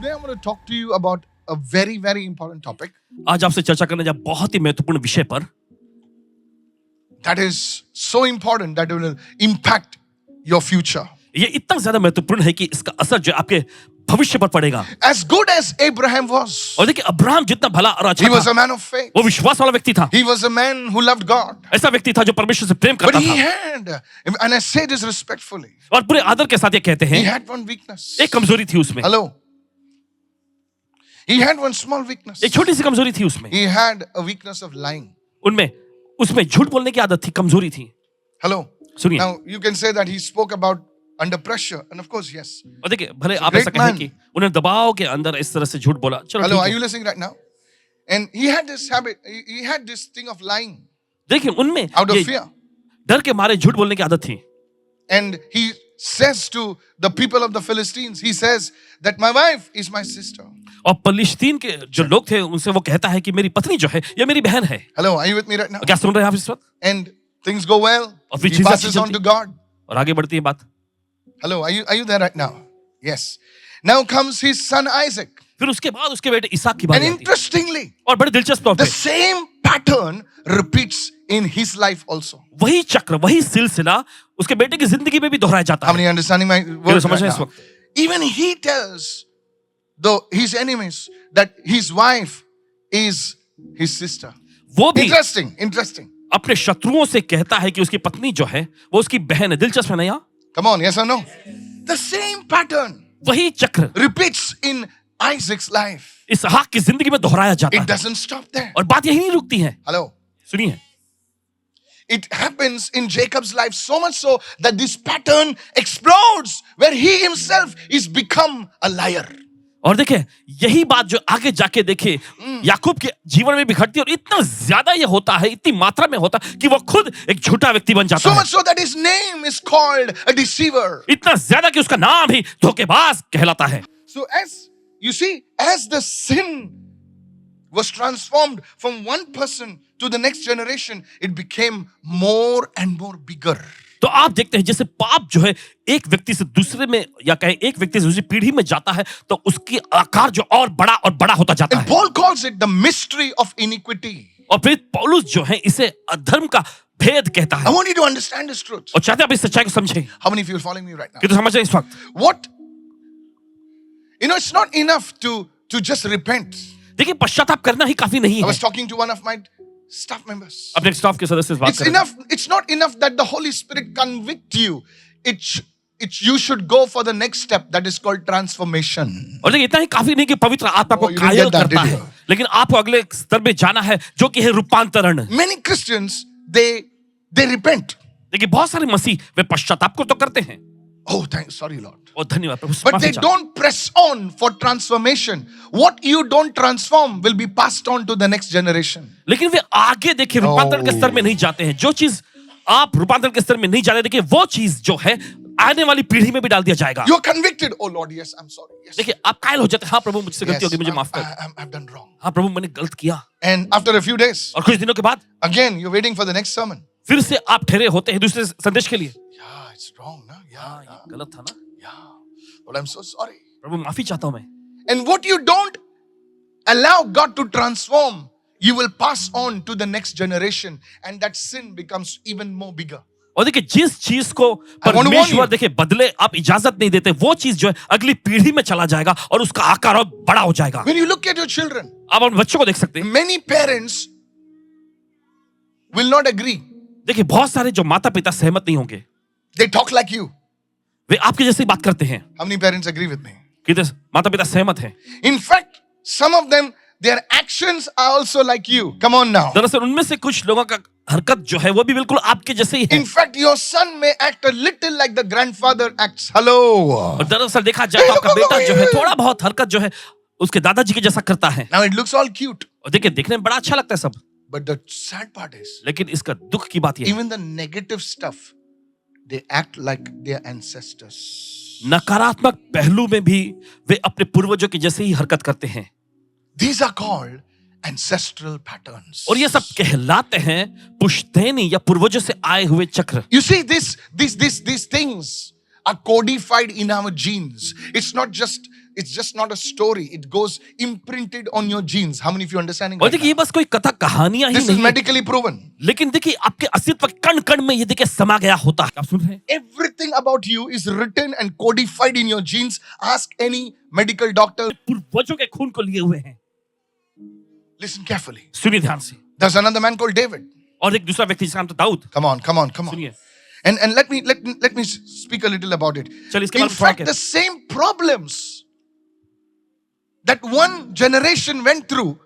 Today I'm going to talk to you about a very, very important topic आज आपसे चर्चा करने जा बहुत ही महत्वपूर्ण विषय पर that is so important that it will impact your future. ये इतना ज्यादा महत्वपूर्ण है कि इसका असर जो आपके भविष्य पर पड़ेगा। As good as Abraham was, और देखिए अब्राहम जितना भला और अच्छा he was था, a man of faith. वो विश्वास वाला व्यक्ति था, He was a man who loved God. ऐसा व्यक्ति था जो परमेश्वर से प्रेम But करता he था। had, and I say this respectfully, और पूरे आदर के साथ ये कहते he हैं had one weakness. एक कमजोरी थी उसमें, Hello. He had one small weakness. एक छोटी सी कमजोरी थी उसमें, He had a weakness of lying. उसमें झूठ बोलने की आदत थी, कमजोरी थी। Hello. सुनिए, Now you can say that he spoke about under pressure, and of course, yes. और देखिए भले आप great ऐसा कहें man. कि उन्हें दबाव के अंदर इस तरह से झूठ बोला, चलो Hello, are ठीक you है। listening right now? And he had this habit. He had this thing of lying देखिए उनमें out of ये fear. डर के मारे झूठ बोलने की आदत थी। And he says to the people of the Philistines, he says that my wife is my sister. और फलिस्तीन के जो लोग थे उनसे वो कहता है कि मेरी पत्नी जो है ये मेरी बहन है। Hello, are you with me right now? क्या सुन रहे हैं आप इस वक्त? And things go well. और फिर He चीजें passes अच्छी on to चलती God. और आगे बढ़ती है बात। Hello, are you there right now? Yes. Now comes his son Isaac. फिर उसके बाद उसके बेटे इसहाक की बात And आती है। interestingly, और बड़े दिलचस्प तौर the पे same pattern repeats in his life also. वही चक्र, वही सिलसिला उसके बेटे की जिंदगी में भी दोहराया जाता How है। many understanding my मेरे words समझ right रहे हैं इस now? वक्त? Even he tells his enemies that his wife is his sister. वो भी Interesting. अपने शत्रुओं से कहता है कि उसकी पत्नी जो है वो उसकी बहन है। दिलचस्प है ना यहाँ? Come on, yes or no? The same pattern वही चक्र repeats in Isaac's life. इसहाक की जिंदगी में दोहराया जाता It है। doesn't stop there. और बात यही नहीं रुकती है। Hello. सुनिए, It happens in Jacob's life so much so that this pattern explodes where he himself is become a liar. और देखिए यही बात जो आगे जाके देखे याकूब के जीवन में भी घटती है और इतना ज्यादा ये होता है, इतनी मात्रा में होता है कि वो खुद एक झूठा व्यक्ति बन जाता So है। much so that his name is called a deceiver. इतना ज्यादा कि उसका नाम ही धोखेबाज कहलाता है। So as you see, as the sin was transformed from one person to the next generation, it became more and more bigger. तो आप देखते हैं जैसे पाप जो है एक व्यक्ति से दूसरे में या कहें एक व्यक्ति से दूसरी पीढ़ी में जाता है तो उसकी आकार जो और बड़ा होता जाता And है। Paul calls it the mystery of iniquity. और फिर पौलुस जो है इसे अधर्म का भेद कहता I है। want you to understand this truth. और चाहते हैं आप इस सच्चाई को समझें How many of you are following me right now? कि तो समझ रहे हैं इस वक्त। What? It's not enough to just repent. देखिए पश्चाताप करना ही काफी नहीं I है। was talking to one of my staff members. अपने स्टाफ के सदस्य से बात कर रहे हैं। It's not enough that the Holy Spirit convict you. You should go for the next step that is called transformation. और देखिए इतना ही काफी नहीं कि पवित्र आत्मा को Oh, you didn't कायल get that, करता did है, you? लेकिन आपको अगले स्तर में जाना है जो कि है रूपांतरण। Many Christians, they repent. देखिए बहुत सारे मसीह वे पश्चाताप को तो करते हैं। Oh, sorry Lord. और धन्यवाद प्रभु। But माफी they चाहता हूं। don't press on for transformation. What you don't transform will be passed on to the next generation. लेकिन वे आगे देखिए रूपांतरण के स्तर में नहीं जाते हैं। जो चीज आप रूपांतरण के स्तर में नहीं जाते देखिए वो चीज जो है आने वाली पीढ़ी में भी डाल दिया जाएगा। You're convicted. Oh Lord, yes, I'm sorry. Yes, देखिए आप कायल हो जाते हैं, हाँ प्रभु मुझसे गलती yes, होगी, मुझे माफ कर। I've done wrong. हाँ प्रभु मैंने गलत किया। And after a few days, और कुछ दिनों के बाद again, you're waiting for the next sermon. फिर से आप ठहरे होते हैं दूसरे संदेश के लिए। Yeah, it's wrong, no? Yeah, हाँ ये गलत था ना, yeah. But I'm so sorry. प्रभु माफी चाहता हूं मैं। And what you don't allow God to transform, you will pass on to the next generation, and that sin becomes even more bigger. और देखिए जिस चीज को I want to warn परमेश्वर you. देखिए बदले आप इजाजत नहीं देते वो चीज जो है अगली पीढ़ी में चला जाएगा और उसका आकार और बड़ा हो जाएगा। When you look at your children, आप अपने बच्चों को देख सकते हैं। many parents will not agree. देखिए बहुत सारे जो माता पिता सहमत नहीं होंगे, They talk like you. वे आपके जैसे ही बात करते हैं। How many parents agree with me? कि माता पिता सहमत हैं। In fact, some of them, their actions are also like you. Come on now. दरअसल उनमें से कुछ लोगों का हरकत जो है वो भी बिल्कुल आपके जैसे ही है। In fact, your son may act a little like the grandfather acts. Hello. और दरअसल देखा जाए तो आपका बेटा जो है थोड़ा बहुत हरकत जो है उसके दादाजी के जैसा करता है। Now it looks all cute. और देखिए देखने में बड़ा अच्छा लगता है सब, But the sad part is, लेकिन इसका दुख की बात यह है even the negative stuff, they act like their ancestors. नकारात्मक पहलू में भी वे अपने पूर्वजों के जैसे ही हरकत करते हैं। These are called ancestral patterns. और ये सब कहलाते हैं पुश्तैनी या पूर्वजों से आए हुए चक्र। You see, these things are codified in our genes. It's not just it's just not a story. It goes imprinted on your genes. How many of you understanding? और Right देखिए ये now? बस कोई कथा कहानियां ही This is नहीं है, medically proven. लेकिन देखिए आपके अस्तित्व के कण कण में ये देखिए समा गया होता है। आप सुन रहे हैं? Everything about you is written and codified in your genes. Ask any medical doctor. पूर्वजों के खून को लिए हुए हैं। Listen carefully. सुनिए ध्यान से। There's another man called David. और एक दूसरा व्यक्ति जिसका नाम था Dawood. Come on, come on, come on. सुनिए। And let me speak a little about it. चलिए इसके In बारे में थोड़ा fact, the same problems that one generation went through,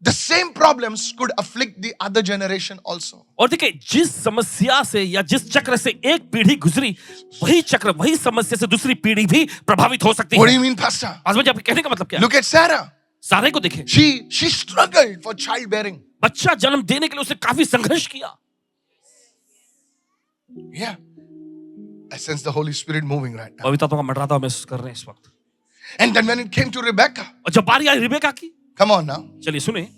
the same problems could afflict the other generation also. और देखिए जिस समस्या से या जिस चक्र से एक पीढ़ी गुजरी, वही चक्र वही समस्या से दूसरी पीढ़ी भी प्रभावित हो सकती What do है। you mean, Pastor? आज मुझे आपके कहने का मतलब क्या है? Look at Sarah. सारे को देखें, She struggled for childbearing. बच्चा जन्म देने के लिए उसने काफी संघर्ष किया। Yeah. I sense the Holy Spirit moving right now. पवित्र आत्मा का मंडराता महसूस कर रहे हैं इस वक्त। And then when it came to Rebecca, और जब बारी आई रिबेका की, come on now, चलिए सुने,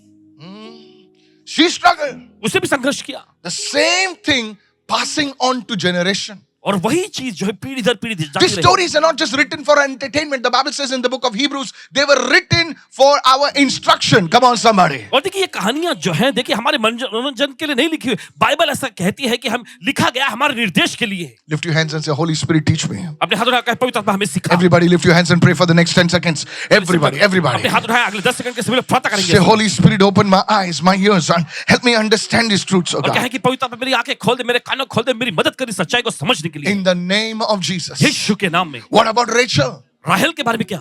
she struggled. उसने भी संघर्ष किया The same thing passing on to generation. और वही चीज जो है पीढ़ी दर पीढ़ी जाती These रही। stories are not just written for entertainment. The Bible says in the book of Hebrews, they were written for our instruction. Come on, somebody. और देखिए ये कहानियां जो हैं, देखिए हमारे मनोरंजन के लिए नहीं लिखी हुई। बाइबल ऐसा कहती है कि हम लिखा गया हमारे निर्देश के लिए। Lift your hands and say, Holy Spirit, teach me. अपने हाथ उठाकर पवित्र आत्मा हमें सिखा। Everybody lift your hands and pray for the next 10 seconds. Everybody. अपने हाथ उठाए अगले 10 सेकंड के सभी लोग प्रार्थना Say, करेंगे। Holy Spirit, open my eyes, my ears, and help me understand these truths, oh और कहें God. कि पवित्र आत्मा मेरी आंखें खोल दे, मेरे कानों खोल दे, मेरी मदद कर इस सच्चाई को समझने के लिए। In the name of Jesus. यीशु के नाम में। What about Rachel? राहेल के बारे में क्या?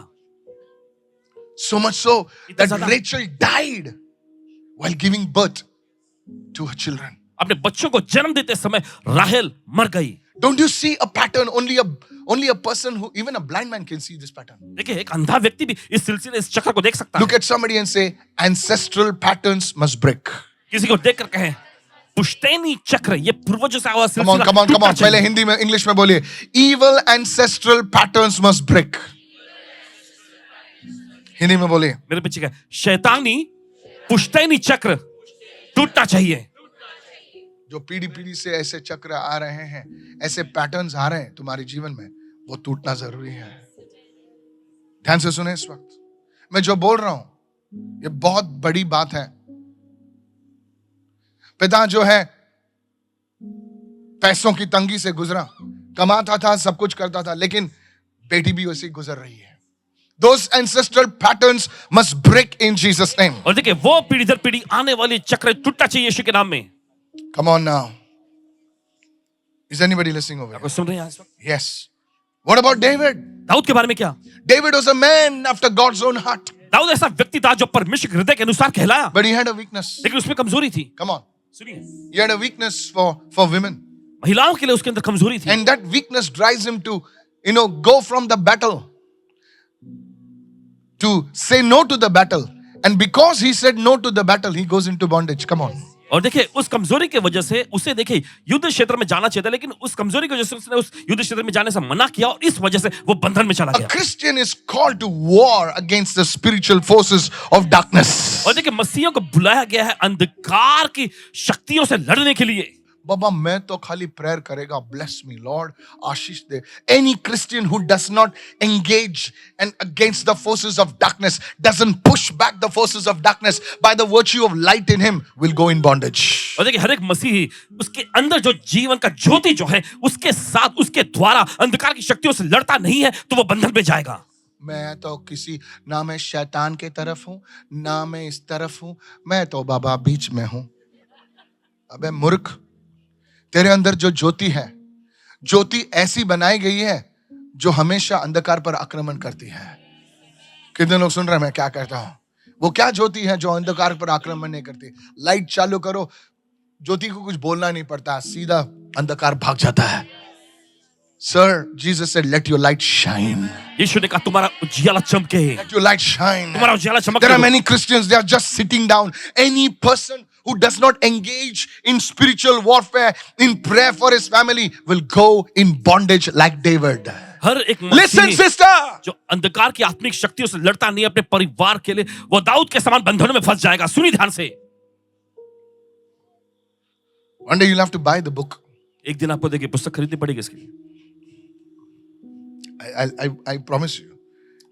So much so इतना that ज़्यादा। Rachel died while giving birth to her children. अपने बच्चों को जन्म देते समय राहेल मर गई। Don't you see a pattern? Only a person who, even a blind man can see this pattern. देखिए एक अंधा व्यक्ति भी इस सिलसिले इस चक्र को देख सकता Look है। at somebody and say, ancestral patterns must break. किसी को देख कर कहें पुश्तैनी चक्र, ये पूर्वजों से आवा Come on, सिलसिला come on, come टूटना on. पहले चाहिए। हिंदी में, इंग्लिश में बोलिए. Evil ancestral patterns must break. Hindi में बोलिए. मेरे पीछे का शैतानी पुश्तैनी चक्र टूटना चाहिए। जो पीढ़ी पीढ़ी से ऐसे चक्र आ रहे हैं, ऐसे पैटर्न्स आ रहे हैं तुम्हारे जीवन में, वो टूटना जरूरी है। ध्यान से सुने इस वक्त मैं जो बोल रहा हूं, ये बहुत बड़ी बात है। पिता जो है पैसों की तंगी से गुजरा, कमाता था, सब कुछ करता था, लेकिन बेटी भी वैसे ही गुजर रही है। Those ancestral patterns must break in Jesus' name. और देखिए वो पीढ़ी दर पीढ़ी आने वाली चक्र टूटना चाहिए यीशु के नाम में। Come on now. Is anybody listening over here? आपको सुन रहे हैं इस वक्त? Yes. What about David? Dawood के बारे में क्या? David was a man after God's own heart. Dawood ऐसा व्यक्ति था जो परमेश्वर के हृदय के अनुसार कहलाया, But he had a weakness. लेकिन उसमें कमजोरी थी। Come on. सुनिए, He had a weakness for women. महिलाओं के लिए उसके अंदर कमजोरी थी। And that weakness drives him to, go from the battle. To say no to the battle. And because he said no to the battle, he goes into bondage. Come on. और देखिए उस कमजोरी की वजह से उसे देखिए युद्ध क्षेत्र में जाना चाहिए था, लेकिन उस कमजोरी की वजह से उसने उस युद्ध क्षेत्र में जाने से मना किया और इस वजह से वो बंधन में चला A गया। Christian is called to war against the spiritual forces of darkness. और देखिए मसीहियों को बुलाया गया है अंधकार की शक्तियों से लड़ने के लिए। बाबा मैं तो खाली प्रेयर करेगा, bless me Lord, Ashish they. Any Christian who does not engage and against the forces of darkness, doesn't push back the forces of darkness by the virtue of light in him, will go in bondage. और देखिए हर एक मसीही उसके अंदर जो जीवन का ज्योति जो है उसके साथ उसके द्वारा अंधकार की शक्तियों से लड़ता नहीं है तो वो बंधन में जाएगा। मैं तो किसी, ना मैं शैतान के तरफ हूं, ना मैं इस तरफ हूं, मैं तो बाबा बीच में हूं। अबे मूर्ख, तेरे अंदर जो ज्योति है, ज्योति ऐसी बनाई गई है जो हमेशा अंधकार पर आक्रमण करती है। कितने लोग सुन रहे हैं मैं क्या कहता हूं? वो क्या ज्योति है जो अंधकार पर आक्रमण नहीं करती? लाइट चालू करो, ज्योति को कुछ बोलना नहीं पड़ता, सीधा अंधकार भाग जाता है। Sir, Jesus said, let your light shine. यीशु ने कहा तुम्हारा उजियाला चमके, Let your light shine. तुम्हारा उजियाला चमके। There are many Christians, they are just sitting down. Any person who does not engage in spiritual warfare, in prayer for his family, will go in bondage like David. हर एक Listen, मसीही sister. जो अंधकार की आत्मिक शक्तियों से लड़ता नहीं अपने परिवार के लिए, वो दाऊद के समान बंधनों में फंस जाएगा। सुनिए ध्यान से। One day you'll have to buy the book. एक दिन आपको देखिए पुस्तक खरीदनी पड़ेगी इसके लिए। I promise you.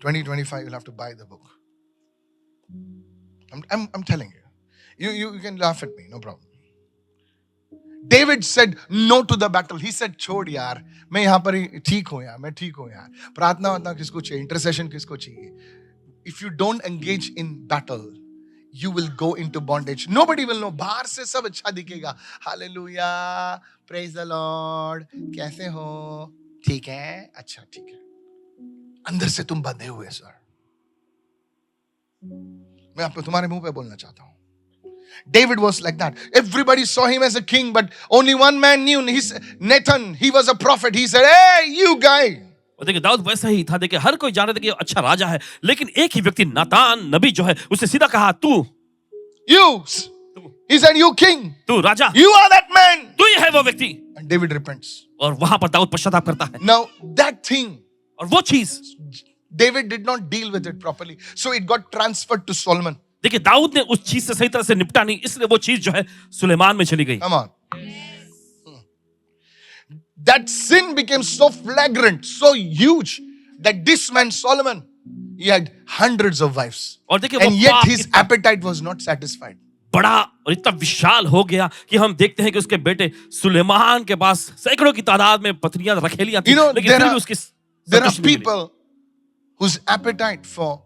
2025, you'll have to buy the book. I'm telling you. You can laugh at me, no problem. David said no to the battle. He said, छोड़ यार, मैं यहाँ पर ही ठीक हूँ यार, मैं ठीक हूँ यार. प्रार्थना वार्थना किसको चाहिए? Intercession किसको चाहिए? If you don't engage in battle, you will go into bondage. Nobody will know. बाहर से सब अच्छा दिखेगा. Hallelujah, praise the Lord. कैसे हो? ठीक है, अच्छा ठीक है. अंदर से तुम बंधे हुए सर. मैं आपको तुम्हारे मुंह पे बोलना चाहता हूँ. David was like that. Everybody saw him as a king, but only one man knew. Nathan, he was a prophet. He said, "Hey, you guy." और देखिए दाऊद वैसा ही था. देखिए हर कोई जान रहा था कि ये अच्छा राजा है, लेकिन एक ही व्यक्ति नातान नबी जो है उसने सीधा कहा, तू You. He said, "You king. तू राजा, You are that man." तू ही है वो व्यक्ति. And David repents. और वहां पर दाऊद पश्चाताप करता है. Now that thing, और वो चीज David did not deal with it properly, so it got transferred to Solomon. देखिए दाऊद ने उस चीज से सही तरह से निपटा नहीं, इसलिए वो चीज जो है सुलेमान में चली गई. Come on. That sin became so flagrant, so huge, that this man Solomon, he had hundreds of wives, और देखिए वो and yet पाप his इतना appetite was not satisfied. बड़ा और इतना विशाल हो गया कि हम देखते हैं कि उसके बेटे सुलेमान के पास सैकड़ों की तादाद में पत्नियां रखेलियां थी, You know, लेकिन फिर भी उसकी there are संतुष्टि नहीं मिली. people whose appetite for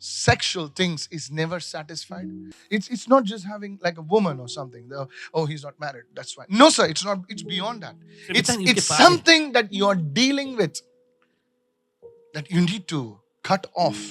sexual things is never satisfied. It's not just having like a woman or something. Oh, he's not married, that's fine. No sir, it's not. It's beyond that. It's something that you are dealing with, that you need to cut off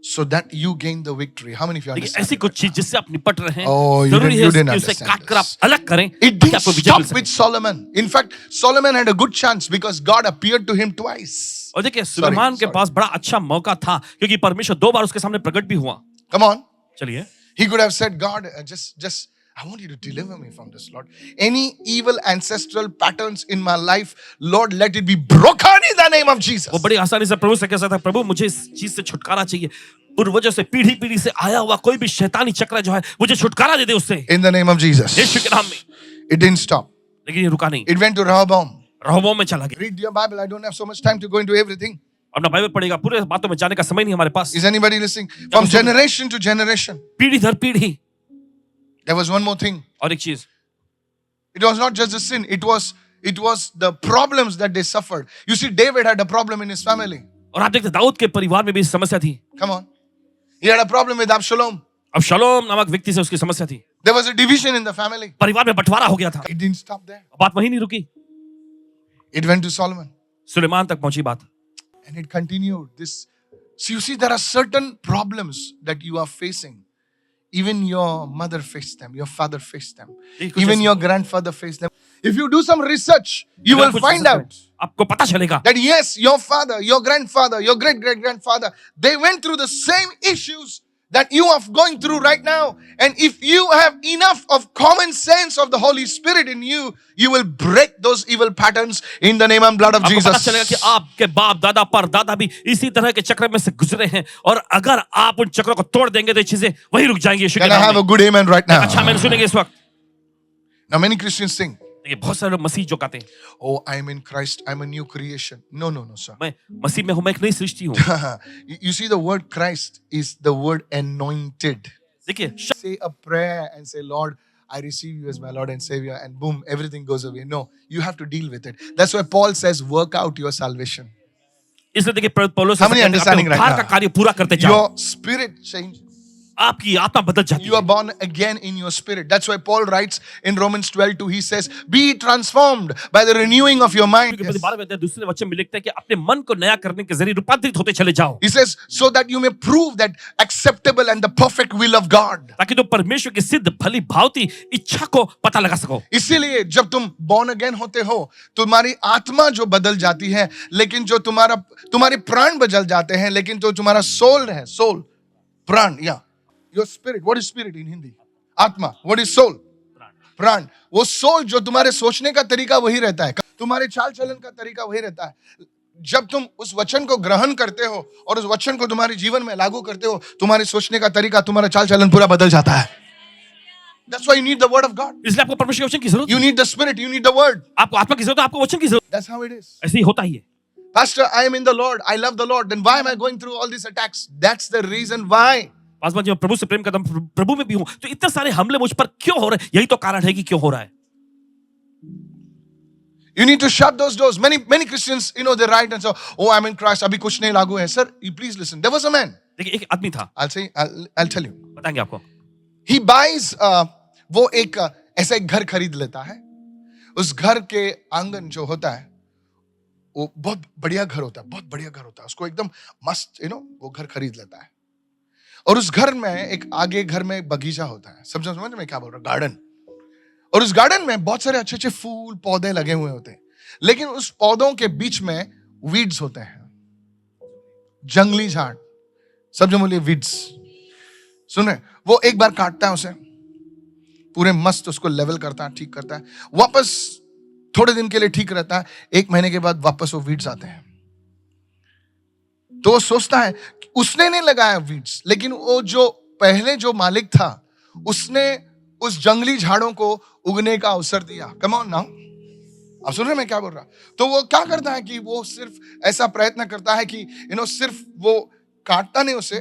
so that you gain the victory. How many of you देखिए understand? ऐसी कुछ चीज जिससे आप निपट रहे हैं, Oh, you जरूरी है didn't कि उसे understand काट कर आप this. अलग करें It ताकि didn't आपको विजय मिल stop सके. with Solomon. In fact, Solomon had a good chance because God appeared to him twice. और देखिए सुलेमान के sorry. पास बड़ा अच्छा मौका था, क्योंकि परमेश्वर 2 बार उसके सामने प्रकट भी हुआ. Come on. चलिए, He could have said, God, just I want you to deliver me from this, Lord. Any evil ancestral patterns in my life, Lord, let it be broken in the name of Jesus. वो बड़ी आसानी से प्रभु से कह सकता है, प्रभु मुझे इस चीज से छुटकारा चाहिए. पूर्वजों से पीढ़ी पीढ़ी से आया हुआ कोई भी शैतानी चक्र जो है, मुझे छुटकारा दे दे उससे. In the name of Jesus. यीशु के नाम में. It didn't stop. लेकिन ये रुका नहीं, It went to Rehoboam. रहोबोम में चला गया. Read your Bible. I don't have so much time to go into everything. अपना बाइबल पढ़ेगा, पूरे बातों में जाने का समय नहीं हमारे पास. Is anybody listening? From generation to generation. पीढ़ी दर पीढ़ी. There was one more thing. और एक चीज, It was not just the sin. It was the problems that they suffered. You see, David had a problem in his family. और आप देखते दाऊद के परिवार में भी समस्या थी. Come on. He had a problem with Absalom. अब शलोम नामक व्यक्ति से उसकी समस्या थी. There was a division in the family. परिवार में बंटवारा हो गया था. It didn't stop there. बात वहीं नहीं रुकी, It went to Solomon. Suleman तक पहुंची बात. And it continued. So you see, there are certain problems that you are facing. Even your mother faced them. Your father faced them. Even your grandfather faced them. If you do some research, you will find out आपको पता चलेगा that yes, your father, your grandfather, your great-great-grandfather, they went through the same issues that you are going through right now. And if you have enough of common sense of the Holy Spirit in you, you will break those evil patterns in the name and blood of आपको पता चलेगा Jesus. कि आपके बाप दादा पर दादा भी इसी तरह के चक्र में से गुजरे हैं, और अगर आप उन चक्रों को तोड़ देंगे तो ये चीजें वहीं रुक जाएंगी. यीशु के Can I नाम have a में. good amen right अच्छा now? मैंने सुनेंगे इस वक्त. Now many Christians think, देखिए बहुत सारे लोग मसीह जो कहते हैं, oh, I am in Christ, I'm a new creation. No, sir. मैं मसीह में हूं, मैं एक नई सृष्टि हूं. You see, the word Christ is the word anointed. देखिए Say a prayer and say, Lord, I receive you as my Lord and Savior, and boom, everything goes away. No, you have to deal with it. That's why Paul says, work out your salvation. इसलिए देखिए पौलुस How many understanding right उद्धार का now? कार्य पूरा करते जाओ. Your spirit changes. आपकी आत्मा बदल जाती You are है. born again in your spirit. That's why Paul writes in Romans 12:2, he says, be transformed by the renewing of your mind. Yes. 12वें अध्याय दूसरे वचन में लिखते हैं कि अपने मन को नया करने के जरिए रूपांतरित होते चले जाओ, He says, so that you may prove that acceptable and the perfect will of God. ताकि तुम परमेश्वर की सिद्ध भली भांति इच्छा को पता लगा सको. इसीलिए जब तुम born again होते हो, तुम्हारी आत्मा जो बदल जाती है, लेकिन जो तुम्हारे प्राण बदल जाते हैं, लेकिन जो तुम्हारा सोल है, सोल, प्राण, या your spirit. What is spirit in Hindi? आत्मा. What is soul? प्राण. वो सोल जो तुम्हारे सोचने का तरीका वही रहता है, तुम्हारे चाल चलन का तरीका वही रहता है. जब तुम उस वचन को ग्रहण करते हो और उस वचन को तुम्हारे जीवन में लागू करते हो, तुम्हारे सोचने का तरीका, तुम्हारा चाल चलन पूरा बदल जाता है. That's why you need the word of God. इसलिए आपको परमेश्वर के वचन की जरूरत You है. need the spirit. You need the word. आपको आत्मा की जरूरत है, आपको वचन की जरूरत That's how it is. है. ऐसे ही होता ही है. Pastor, I am in the Lord. I love the Lord. Then why am I going through all these attacks? That's the reason why. Paswan ji मैं प्रभु से प्रेम करता हूं, प्रभु में भी हूं, तो इतने सारे हमले मुझ पर क्यों हो रहे हैं? यही तो कारण है कि क्यों हो रहा है. You need to shut those doors. Many Christians, they write and say, "Oh, I'm in Christ. अभी कुछ नहीं लागू है." Sir, you please listen. There was a man. देखिए एक आदमी था, I'll tell you. बताएंगे आपको. He buys, वो एक ऐसा एक घर खरीद लेता है. उस घर के आंगन जो होता है, वो बहुत बढ़िया घर होता है, बहुत बढ़िया घर होता है. उसको एकदम मस्त, वो घर खरीद लेता है. और उस घर में एक आगे घर में एक बगीचा होता है. समझ में क्या बोल रहा हूं? गार्डन. और उस गार्डन में बहुत सारे अच्छे अच्छे फूल पौधे लगे हुए होते हैं. लेकिन उस पौधों के बीच में वीड्स होते हैं, जंगली झाड़. समझो बोलिए वीड्स. सुने, वो एक बार काटता है उसे, पूरे मस्त उसको लेवल करता है, ठीक करता है, वापस थोड़े दिन के लिए ठीक रहता है. 1 महीने के बाद वापस वो वीड्स आते हैं. तो वो सोचता है कि उसने नहीं लगाया वीड्स, लेकिन वो जो पहले जो मालिक था उसने उस जंगली झाड़ों को उगने का अवसर दिया. कम ऑन नाउ, आप सुन रहे हैं मैं क्या बोल रहा. तो वो क्या करता है कि वो सिर्फ ऐसा प्रयत्न करता है कि सिर्फ वो काटता नहीं उसे,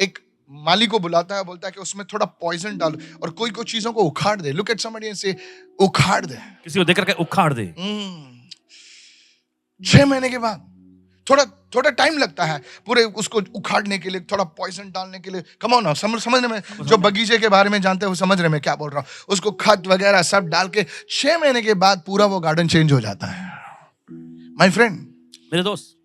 एक माली को बुलाता है, बोलता है कि उसमें थोड़ा पॉइजन डालो और कोई कोई चीजों को उखाड़ दे. लुक एट समबडी से उखाड़ दे, किसी को देख करके उखाड़ दे. 6 महीने के बाद थोड़ा टाइम लगता है पूरे उसको उखाड़ने के लिए, थोड़ा पॉइजन डालने के लिए. कम ऑन, समझने में, जो बगीचे के बारे में जानते हो समझ रहे मैं क्या बोल रहा हूं. उसको खाद वगैरह सब डाल के 6 महीने के बाद पूरा वो गार्डन चेंज हो जाता है. माय फ्रेंड, मेरे दोस्त,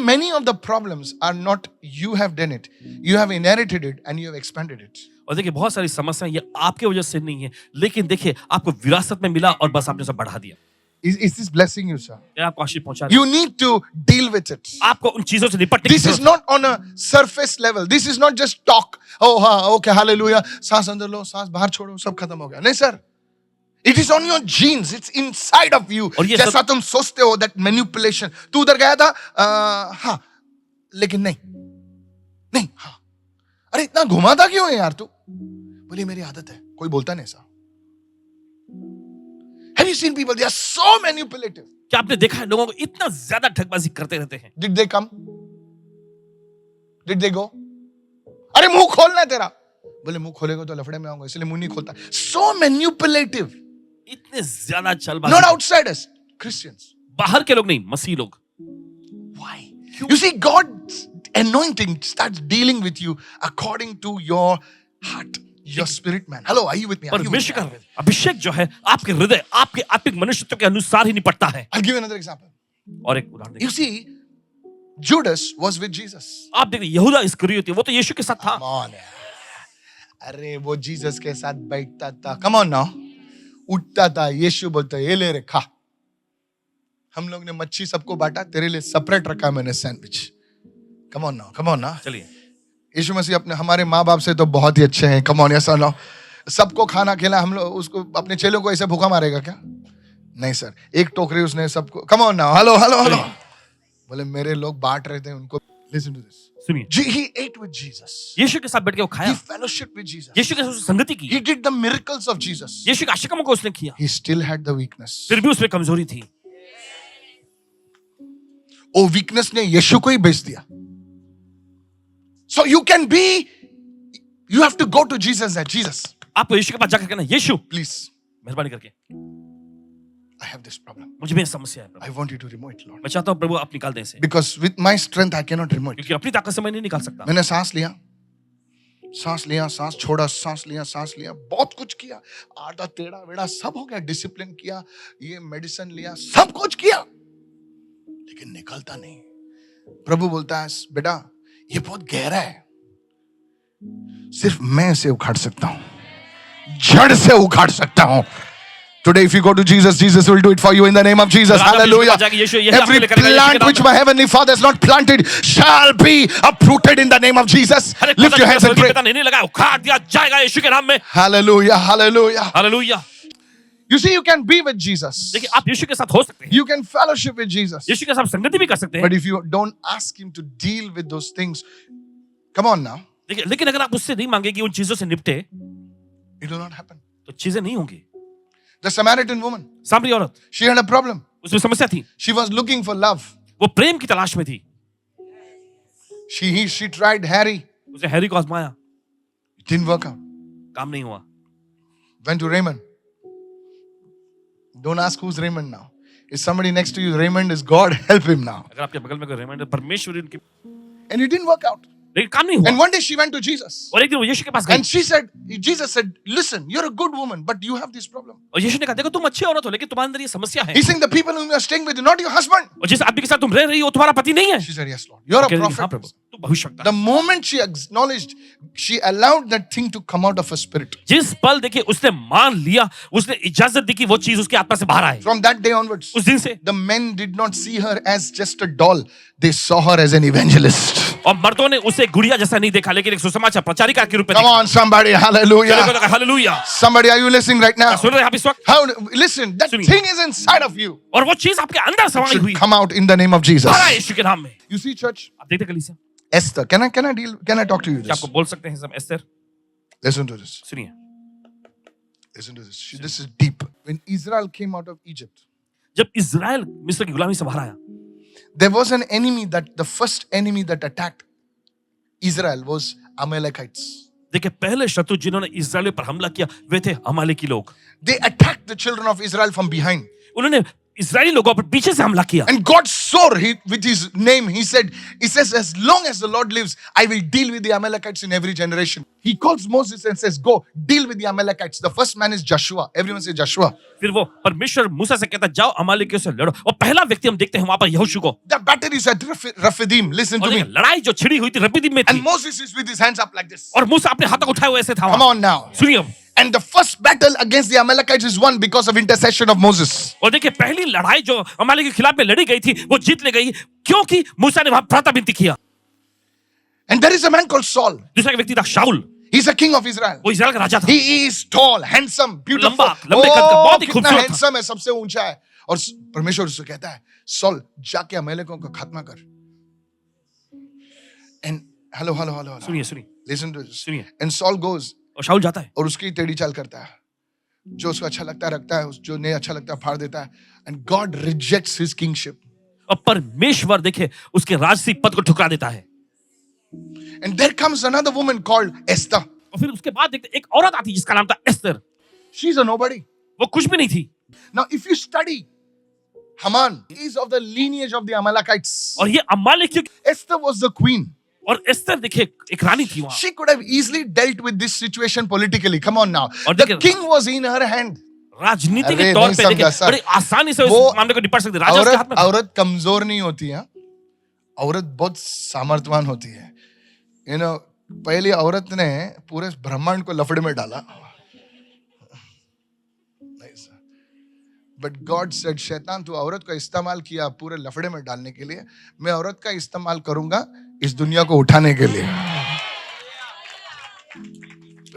many of the problems are not you have done it, you have inherited it and you have expanded it. और देखिए बहुत सारी समस्याएं ये आपके वजह से नहीं है, लेकिन देखिए आपको विरासत में मिला और बस आपने उसे बढ़ा दिया. Is this blessing you, sir? ये आपको आशीष पहुंचा रहा है. You need to deal with it. आपको उन चीजों से निपटने की This is जरूरत है. not on a surface level. This is not just talk. Oh हाँ, okay, hallelujah. सांस अंदर लो, सांस बाहर छोड़ो, सब खत्म हो गया. नहीं sir. It is on your genes. It's inside of you. और ये जैसा तुम सोचते हो, that manipulation. तू उधर गया था, हाँ, लेकिन नहीं, हाँ. अरे इतना घुमाता क्यों है यार तू? बोली मेरी आदत है. कोई बोलता नहीं ऐसा. Have you seen people? They are so manipulative. क्या आपने देखा है लोगों को इतना ज्यादा ठगबाजी करते रहते हैं? Did they come? Did they go? अरे मुंह खोलना है तेरा. बोले मुंह खोलेगा तो लफड़े में आऊंगा, इसलिए मुंह नहीं खोलता. So manipulative. इतने ज्यादा चलबाजी. Not outsiders, Christians. बाहर के लोग नहीं, मसीह लोग. Why? You see, God's anointing starts dealing with you according to your heart, your spirit man. Hello, are you with me? परमेश्वर का अभिषेक जो है आपके हृदय, आपके आत्मिक मनुष्यत्व के अनुसार ही निपटता है. I'll give you another example. और एक उदाहरण देखिए. You see, Judas was with Jesus. आप देखिए यहूदा इस्करियोती वो तो यीशु के साथ था. Come on. अरे वो जीसस के साथ बैठता था. Come on now. उठता था. यीशु बोलता ये ले रे खा. हम लोग ने मच्छी सबको बांटा, तेरे लिए सेपरेट रखा मैंने सैंडविच. Come on now. चलिए. यीशु मसीह अपने हमारे माँ बाप से तो बहुत ही अच्छे हैं. Come on, ऐसा ना. सबको खाना खिला, हम लोग उसको अपने चेलों को ऐसे भूखा मारेगा क्या? नहीं सर. एक टोकरी उसने सबको. Come on now. Hello. बोले मेरे लोग बांट रहे थे उनको. Listen to this. सुनिए. He ate with Jesus. यीशु के साथ बैठ के वो He खाया. fellowshiped with Jesus. यीशु के साथ संगति की. He did the miracles of Jesus. यीशु के आशिकों को उसने किया. He still had the weakness. फिर भी उसमें कमजोरी थी. वो वीकनेस ने यीशु को ही बेच दिया. So you have to go to Jesus and Jesus. आपको यीशु के पास जाकर कहना, यीशु Please, मेहरबानी करके I have this problem. मुझे में समस्या है प्रभु. I want you to remove it, Lord. मैं चाहता हूँ प्रभु आप निकाल दें इसे. Because with my strength I cannot remove it. क्योंकि अपनी ताकत से मैं नहीं निकाल सकता. मैंने सांस लिया, सांस छोड़ा, सांस लिया, बहुत कुछ किया. आधा टेढ़ा वेड़ा सब हो गया. डिसिप्लिन किया, ये मेडिसिन लिया, सब कुछ किया, लेकिन निकलता नहीं. प्रभु बोलता है बेटा ये बहुत गहरा है, सिर्फ मैं इसे उखाड़ सकता हूं, जड़ से उखाड़ सकता हूं. Today if you go to Jesus, Jesus will do it for you in the name of Jesus. Hallelujah. Every plant which my heavenly Father has not planted shall be uprooted in the name of Jesus. Lift your hands and pray. नहीं लगा, उखाड़ दिया जाएगा यीशु के नाम में. Hallelujah. Hallelujah. You see, you can be with Jesus. देखिए आप यीशु के साथ हो सकते हैं. You can fellowship with Jesus. यीशु के साथ संगति भी कर सकते हैं. But if you don't ask him to deal with those things, come on now. देखिए लेकिन अगर आप उससे नहीं मांगे कि उन चीजों से निपटे, It will not happen. तो चीजें नहीं होंगी. The Samaritan woman, सामरी औरत, she had a problem. उसमें समस्या थी, She was looking for love. वो प्रेम की तलाश में थी। She tried Harry. उसने हैरी को आजमाया, It didn't work out. काम नहीं हुआ। Went to Raymond. Don't ask who's Raymond now. Is somebody next to you? Raymond is God. Help him now. अगर आपके बगल में कोई रेमंड है, परमेश्वर उनकी, And it didn't work out. लेकिन काम नहीं हुआ। And one day she went to Jesus. और एक दिन वो यीशु के पास गई And Jesus said, listen, you're a good woman, but you have this problem. और यीशु ने कहा, देखो तुम अच्छी औरत हो, लेकिन तुम्हारे अंदर ये समस्या है। He's saying the people whom you're staying with, not your husband. और जिस आदमी के साथ तुम रह रही हो, तुम्हारा पति नहीं है। She said, yes, Lord. You're a कह रही, हाँ prophet. प्रभु, तू भविष्यवक्ता The है। moment she acknowledged, she allowed that thing to come out of her spirit. जिस पल देखिए उसने मान लिया, उसने इजाजत दी कि वो चीज उसकी आत्मा से बाहर आए। From that day onwards, उस दिन से the men did not see her as just a doll. They saw her as an evangelist. और मर्दों ने उसे गुड़िया जैसा नहीं देखा, लेकिन एक सुसमाचार प्रचारिका के रूप में Come देखा। on, somebody. Hallelujah. Hallelujah. Somebody, are you listening right now? सुन रहे हैं आप इस वक्त? How? Listen, that सुनिए। thing is inside of you. और वो चीज आपके अंदर समाई हुई Should come out in the name of Jesus. बाहर आए यीशु के नाम में। You see, church? आप देखते कलीसिया, Esther. Can I talk to you क्या this? आपको बोल सकते हैं सब? Esther, Listen to this. सुनिए, Listen to this. This is deep. When Israel came out of Egypt, जब इजराइल मिस्र की गुलामी से बाहर आया, there was an enemy the first enemy that attacked Israel was Amalekites. देखिए पहले शत्रु जिन्होंने इजराइल पर हमला किया वे थे अमालेकी लोग। They attacked the children of Israel from behind. उन्होंने इजरायली लोगों पर पीछे से हमला किया। And God swore with his name. He says, as long as the Lord lives, I will deal with the Amalekites in every generation. He calls Moses and says, go, deal with the Amalekites. The first man is Joshua. Everyone say Joshua. फिर वो परमेश्वर मूसा से कहता जाओ अमालेकियों से लड़ो, और पहला व्यक्ति हम देखते हैं वहां पर यहोशू को। The battle is at Rephidim. Listen to और me. लड़ाई जो छिड़ी हुई थी रपीदीम में And थी, Moses is with his hands up like this. और मूसा अपने हाथों को उठाए हुए ऐसे था Come वहां। on now. सुनिए अब। And the first battle against the Amalekites is won because of intercession of Moses. और देखिए पहली लड़ाई जो अमालेक के खिलाफ में लड़ी गई थी वो जीत ले गई, क्योंकि मूसा ने वहां प्रार्थना विनती किया। And there is a man called Saul. दूसरा एक व्यक्ति था शाऊल, He's a king of Israel. वो इजराइल का राजा था। He is tall, handsome, beautiful. लंबा, लंबे कद का, बहुत ही कितना खूबसूरत था। handsome है, सबसे ऊंचा है। और परमेश्वर उससे कहता है, सॉल जाके अमेलेकों को खत्म कर। And hello. सुनिए सुनिए Listen to this. सुनिए। And Saul goes और शाऊल जाता है और उसकी टेढ़ी चाल करता है। जो उसको अच्छा लगता है रखता है, जो नहीं अच्छा लगता है फाड़ देता है। And God rejects his kingship. और परमेश्वर देखे उसके राजसी पद को ठुकरा देता है। And there comes another woman called Esther. और फिर उसके बाद देखते एक औरत आती जिसका नाम था एस्तर। She's a nobody. वो कुछ भी नहीं थी। Now, if you study Haman, he is of the lineage of the Amalekites. और ये अमालेकियों की, Esther was the queen. और एस्तर देखिए एक रानी थी वहां। She could have easily dealt with this situation politically. Come on now. और The देखिए- king was in her hand. राजनीति के अरे, तौर नहीं पे समझा देखिए सर। बड़ी आसानी से वो उस मामले को निपट सकते। राजा उसके हाथ में था। औरत कमजोर नहीं होती है। औरत बहुत सामर्थ्यवान होती है। पहली औरत ने पूरे ब्रह्मांड को लफड़े में डाला। बट गॉड सेड, शैतान तू औरत का इस्तेमाल किया पूरे लफड़े में डालने के लिए, मैं औरत का इस्तेमाल करूंगा इस दुनिया को उठाने के लिए।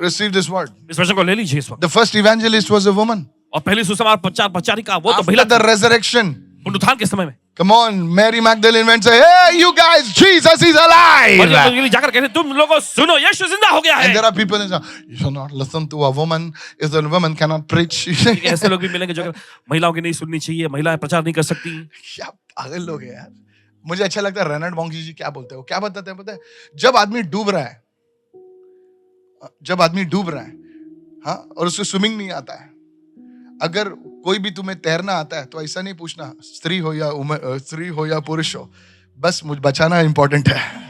Receive this word. इस वचन को ले लीजिए इस वक्त। The first evangelist was a woman. और पहली सुसमाचार प्रचारिका वो तो After महिला the resurrection, पुनरुत्थान के समय में। come on, Mary Magdalene went and say, hey, you guys, Jesus is और alive. ये जाकर कहते तुम लोगों सुनो यीशु जिंदा हो गया And है। there are people who say, you should not listen to a woman if the woman cannot preach. ऐसे लोग भी मिलेंगे जो महिलाओं की नहीं सुननी चाहिए, महिलाएं प्रचार नहीं कर सकती। क्या पागल लोग हैं यार। मुझे अच्छा लगता है रेनल्ड बॉन्की जी क्या बोलते हैं, वो क्या बताते हैं पता है? जब आदमी डूब रहा है, हाँ, और उसको स्विमिंग नहीं आता है, अगर कोई भी तुम्हें तैरना आता है तो ऐसा नहीं पूछना स्त्री हो या पुरुष हो, बस मुझे बचाना इंपॉर्टेंट है।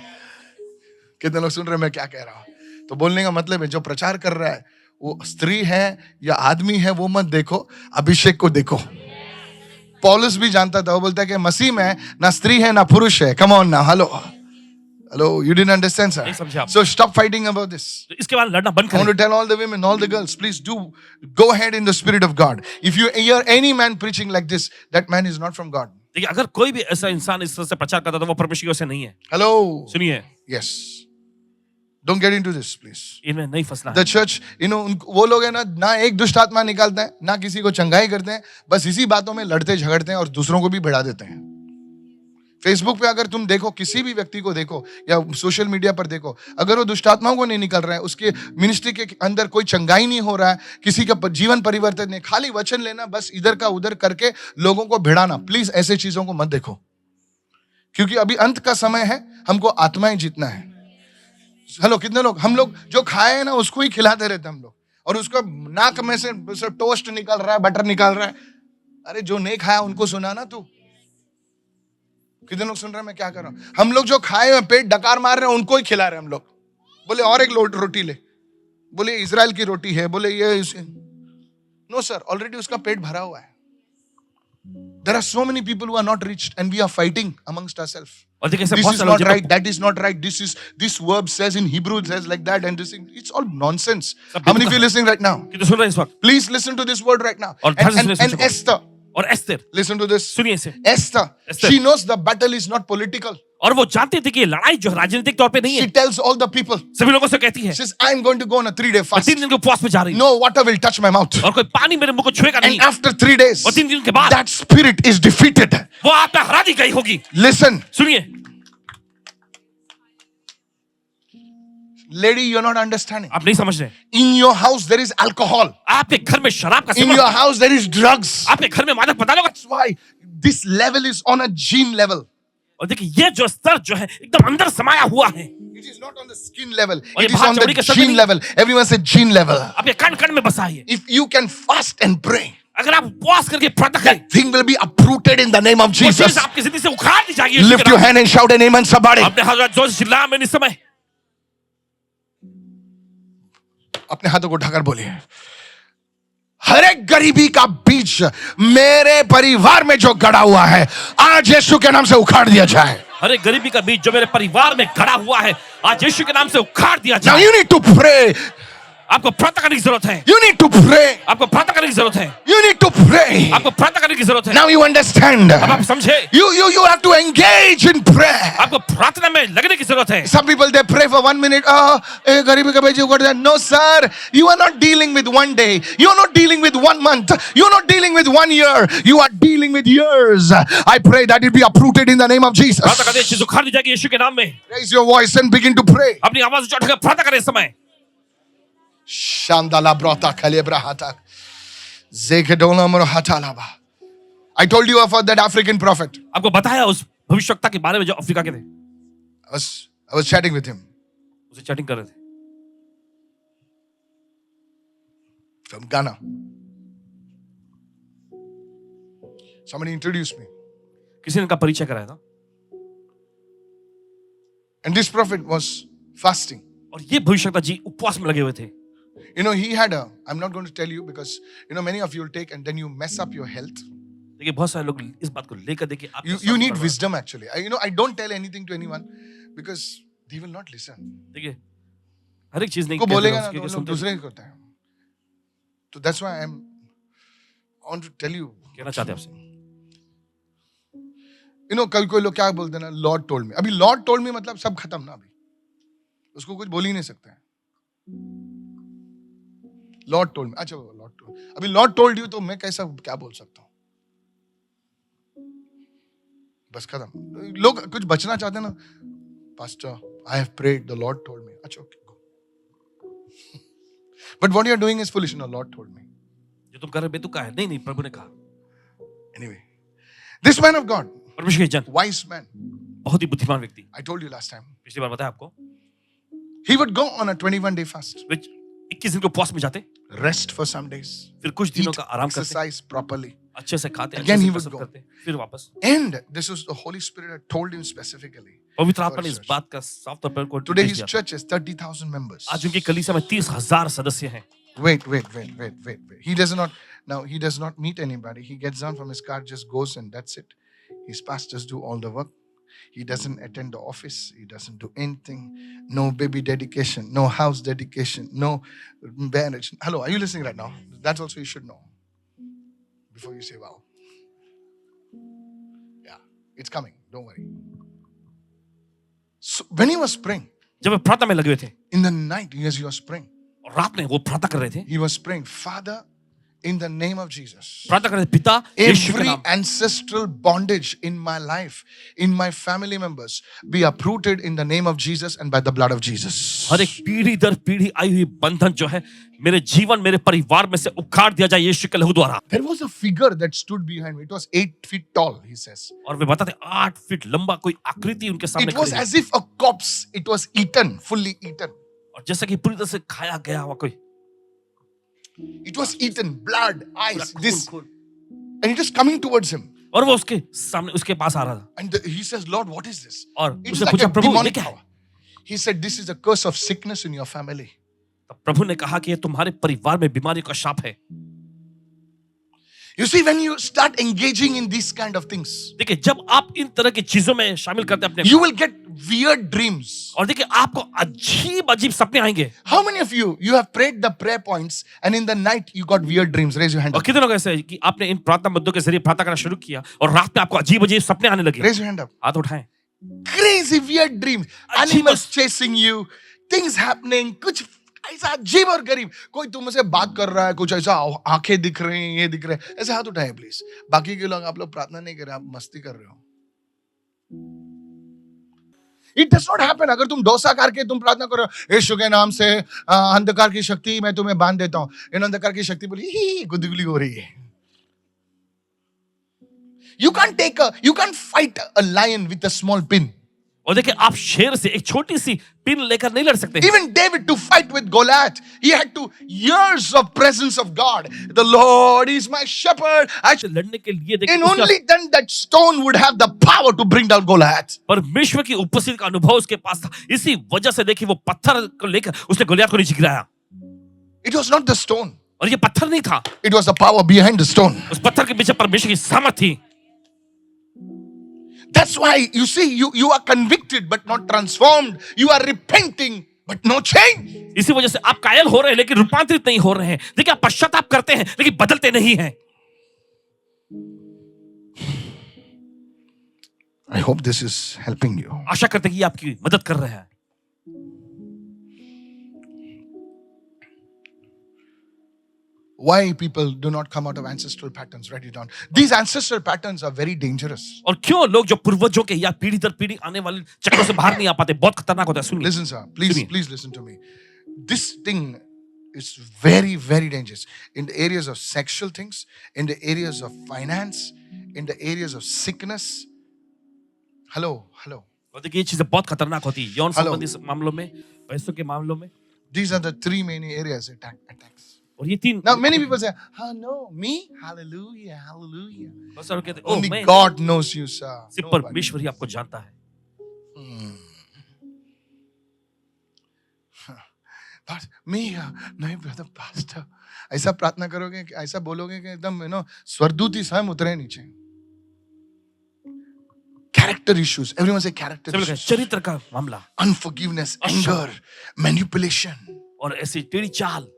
कितने लोग सुन रहे हैं मैं क्या कह रहा हूं? तो बोलने का मतलब है जो प्रचार कर रहा है वो स्त्री है या आदमी है वो मत देखो, अभिषेक को देखो। पौलुस भी जानता था, वो बोलता है कि मसीह में ना स्त्री है ना पुरुष है। कम ऑन ना, hello, you didn't understand, sir. नहीं समझे आप। So stop fighting about this. तो इसके बाद लड़ना बंद I want करें। to tell all the women, all the girls, please do go ahead in the spirit of God. If you hear any man preaching like this, that man is not from God. देखिए अगर कोई भी ऐसा इंसान इस तरह से प्रचार करता है तो वो परमेश्वर से नहीं है। Hello. सुनिए, Yes. Don't get into this, please. इनमें नहीं फंसना है। The church, वो लोग है ना एक दुष्ट आत्मा निकालते हैं, ना किसी को चंगाई करते हैं, बस इसी बातों में लड़ते झगड़ते हैं और दूसरों को भी भिड़ा देते हैं। फेसबुक पे अगर तुम देखो, किसी भी व्यक्ति को देखो या सोशल मीडिया पर देखो, अगर वो दुष्टात्माओं को नहीं निकल रहा है, उसके मिनिस्ट्री के अंदर कोई चंगाई नहीं हो रहा है, किसी का जीवन परिवर्तन नहीं, खाली वचन लेना, बस इधर का उधर करके लोगों को भिड़ाना, प्लीज ऐसे चीजों को मत देखो, क्योंकि अभी अंत का समय है, हमको आत्माएं जीतना है। हेलो, कितने लोग, हम लोग जो खाए हैं ना उसको ही खिलाते रहते हम लोग, और उसका नाक में से टोस्ट निकल रहा है, बटर निकल रहा है। अरे जो नहीं खाया उनको सुना ना तू। कितने लोग सुन रहे हैं मैं क्या कर रहा हूं? हम लोग जो खाए हैं, पेट डकार मार रहे हैं, उनको ही खिला रहे हैं हम लोग। बोले और एक रोटी ले, बोले इजराइल की रोटी है, बोले ये नो सर, ऑलरेडी उसका पेट भरा हुआ है। There are so many people who are not reached and we are fighting amongst ourselves. और देखिए, This is not right, that is not right, this verb says in Hebrew says like that, and this thing, it's all nonsense. How many of you listening right now? कितने सुन रहे हैं इस वक्त? Please listen to this word right now. और ध्यान से सुनिए इस And वचन को। Esther, और एस्तेर, listen to this. सुनिए इसे। Esther, Esther. she knows the battle is not political. और वो जानती थी कि ये लड़ाई जो है राजनीतिक तौर पे नहीं She है। tells all the people, सभी लोगों से कहती है, she says, I'm going to go on a 3-day मैं fast. 3 दिन के उपवास में जा रही हूँ, No water will touch my mouth. और कोई पानी मेरे मुंह को छुएगा नहीं। And after 3 days, और 3 दिन के बाद that spirit is defeated. वो आत्मा हरा दी गई होगी। Listen, सुनिए, lady, you're not understanding. आप नहीं समझ रहे। In your house, there is alcohol. आपके घर में शराब का In seven, your house, there is drugs. आपके घर में मादक पदार्थों का। That's why this level is on a gene level. और देखिए, ये जो स्तर जो है एकदम अंदर समाया हुआ है। It is not on the skin level. और ये It is बाहर on चौड़ी the के सर gene नहीं। level. Everyone say gene level. आपके कण कण में बसा है। If you can fast and pray, अगर आप उपवास करके प्रार्थना करें, that thing will be uprooted in the name of वो चीज Jesus. आपकी जिंदगी से उखाड़ दी जाएगी। यीशु Lift के your नाम hand and shout an amen, somebody. से। अपने हाथ जोर से चिल्ला मैंने इस समय। अपने हाथों को ढककर बोलिए, हर एक गरीबी का बीज मेरे परिवार में जो गड़ा हुआ है, आज यीशु के नाम से उखाड़ दिया जाए। हर एक गरीबी का बीज जो मेरे परिवार में गड़ा हुआ है, आज यीशु के नाम से उखाड़ दिया Now जाए। you need to pray. आपको प्रार्थना करने की जरूरत है। You need to pray. आपको प्रार्थना करने की जरूरत है। You need to pray. आपको प्रार्थना करने की जरूरत है। Now you understand. अब आप समझे, You have to engage in prayer. आपको प्रार्थना में लगने की जरूरत है। Some people they pray for 1 minute. गरीबी का बीज उखाड़ दिया. No sir, you are not dealing with one day. You are not dealing with 1 month. You are not dealing with 1 year. You are dealing with years. I pray that it be uprooted in the name of Jesus. प्रार्थना करते चीज उखाड़ दी जाएगी यीशु के नाम में। Raise your voice and begin to pray. अपनी आवाज उठाकर प्रार्थना करें इस समय। Shandala brata kalebrahata. Zekedola mrohatalaba. I told you about that African prophet. आपको बताया उस भविष्यवक्ता के बारे में जो अफ्रीका के थे। I was chatting with him उसे चैटिंग कर रहे थे। from Ghana. Somebody introduced me. किसी ने इनका परिचय कराया था। And this prophet was fasting. और ये भविष्यवक्ता जी उपवास में लगे हुए थे। You know, he had I'm not going to tell you because, you know, many of you will take and then you mess up your health. देखिए, बहुत सारे लोग इस बात को लेकर देखिए आप You need wisdom actually. I don't tell anything to anyone because they will not listen. देखिए, हर एक चीज नहीं को कहते बोलेगा हैं, ना उसके तो लिए लोग सुनते दूसरे ही करते हैं. So that's why I want to tell you. हैं। कहना चाहते हैं आपसे। You know, कल कोई लोग क्या बोलते हैं ना, Lord told me. अभी Lord told me मतलब सब खत्म ना अभी. उसको कुछ बोल ही नहीं सकते हैं. Lord told me. अच्छा Lord told. अभी Lord told you तो मैं कैसा क्या बोल सकता हूँ? बस खत्म. लोग कुछ बचना चाहते हैं ना. Pastor, I have prayed. The Lord told me. अच्छा okay, go. But what you are doing is foolish. No, Lord told me. जो तुम कर रहे बेतुका है। नहीं, प्रभु ने कहा। Anyway, this man of God, परमेश्वर के जन, wise man, बहुत ही बुद्धिमान व्यक्ति। I told you last time, पिछली बार बताया आपको, he would go on a 21-day fast, वे 21 दिन के उपवास में जाते, rest for some days, फिर कुछ दिनों eat, का आराम करते, exercise properly. अच्छे से खाते, Again अच्छे he से would कसरत go. करते, फिर वापस। And this was the Holy Spirit had told him specifically. पवित्र आत्मा ने इस बात का साफ तौर पर उनको Today निर्देश his दिया था। church has 30,000 members. आज उनकी कलीसिया में 30,000 सदस्य हैं। Wait. He does not meet anybody. He gets down from his car, just goes and that's it. His pastors do all the work. He doesn't attend the office. He doesn't do anything. No baby dedication, no house dedication, no marriage. Hello, are you listening right now? That's also you should know. Before you say, wow. Yeah, it's coming. Don't worry. So when he was praying, जब वे प्रार्थना में लगे हुए थे in the night, as he was praying, और रात में वो प्रार्थना कर रहे थे, he was praying, Father, In the name of Jesus. प्रार्थना करें पिता यीशु के Every नाम। ancestral bondage in my life, in my family members, be uprooted in the name of Jesus and by the blood of Jesus. हर एक पीढ़ी दर पीढ़ी आई हुई बंधन जो है मेरे जीवन मेरे परिवार में से उखाड़ दिया जाए यीशु के लहू द्वारा। There was a figure that stood behind me. It was 8 feet tall, he says. और वे बताते 8 फीट लंबा कोई आकृति उनके सामने It was खड़ी है। as if a corpse. It was eaten, fully eaten. और जैसा कि पूरी तरह से खाया गया हुआ कोई It was eaten, blood, eyes, खून, this. खून। And it was coming towards him. और वो उसके सामने उसके पास आ रहा था And he says, Lord, what is this? और It उसने was like पूछा a प्रभु ये demonic क्या है? power. He said, this is a curse of sickness in your family. तब प्रभु ने कहा कि ये तुम्हारे परिवार में बीमारी का शाप है। You see, when you start engaging in these kind of things, देखिए जब आप इन तरह की चीजों में शामिल करते हैं अपने you will get weird dreams. और देखिए आपको अजीब अजीब सपने आएंगे। How many of you have prayed the prayer points and in the night you got weird dreams? Raise your hand और up. कितने लोग ऐसे हैं कि आपने इन प्रार्थना मुद्दों के जरिए प्रार्थना करना शुरू किया और रात में आपको अजीब अजीब सपने आने लगे। Raise your hand up. हाथ उठाएं। Crazy weird dreams. अजीब- Animals chasing you. Things happening. कुछ ऐसा अजीब और गरीब। कोई तुमसे बात कर रहा है, कुछ ऐसा आंखें दिख रही हैं, ये दिख रहे हैं। ऐसे हाथ उठाएं प्लीज। बाकी के लोग आप लोग प्रार्थना नहीं कर रहे, आप मस्ती कर रहे हो। It does not happen. अगर तुम डोसा करके तुम प्रार्थना करो, यीशु के नाम से अंधकार की शक्ति मैं तुम्हें बांध देता हूं। इन अंधकार की शक्ति बोली ही गुदगुली हो रही है। You can't fight a lion with a small pin. और देखिए आप शेर से एक छोटी सी पिन लेकर नहीं लड़ सकते। Even David to fight with Goliath, he had to years of presence of God. The Lord is my shepherd. लड़ने के लिए देखिए And only then that stone would have the power to bring down Goliath. परमेश्वर की उपस्थिति का अनुभव उसके पास था। इसी वजह से देखिए वो पत्थर को लेकर उसने गोलियत को नीचे गिराया। It was not the stone. और ये पत्थर नहीं था, It was the power behind the stone. उस पत्थर के पीछे परमेश्वर की सामर्थ थी। That's why you see, you are convicted but not transformed. You are repenting but no change. इसी वजह से आप कायल हो रहे हैं लेकिन रूपांतरित नहीं हो रहे हैं। देखिए आप पश्चाताप करते हैं लेकिन बदलते नहीं हैं। I hope this is helping you. आशा करते हैं कि ये आपकी मदद कर रहे हैं। Why people do not come out of ancestral patterns? Write it down. These ancestral patterns are very dangerous. और क्यों लोग जो पूर्वजों के या पीढ़ी दर पीढ़ी आने वाले चक्रों से बाहर नहीं आ पाते, बहुत खतरनाक होता है। सुनिए, Listen, sir. Please, Suniye. please listen to me. This thing is very, very dangerous in the areas of sexual things, in the areas of finance, in the areas of sickness. Hello. और देखिए ये चीजें बहुत खतरनाक होती है यौन Hello. संबंधी मामलों में, पैसों के मामलों में। These are the three main areas attacks. और ये तीन Now, many people say, "Oh no, me? Hallelujah, hallelujah." बहुत सारे लोग कहते हैं, Only मैं God knows you, sir. सिर्फ Nobody. परमेश्वर ही आपको जानता है। But me, नहीं brother pastor. ऐसा प्रार्थना करोगे कि ऐसा बोलोगे कि एकदम स्वर्गदूत ही स्वयं उतरे नीचे. Character issues. Everyone say character सब लोग कहते हैं, issues. चरित्र का मामला Unforgiveness, anger, manipulation. और ऐसी टेढ़ी चाल।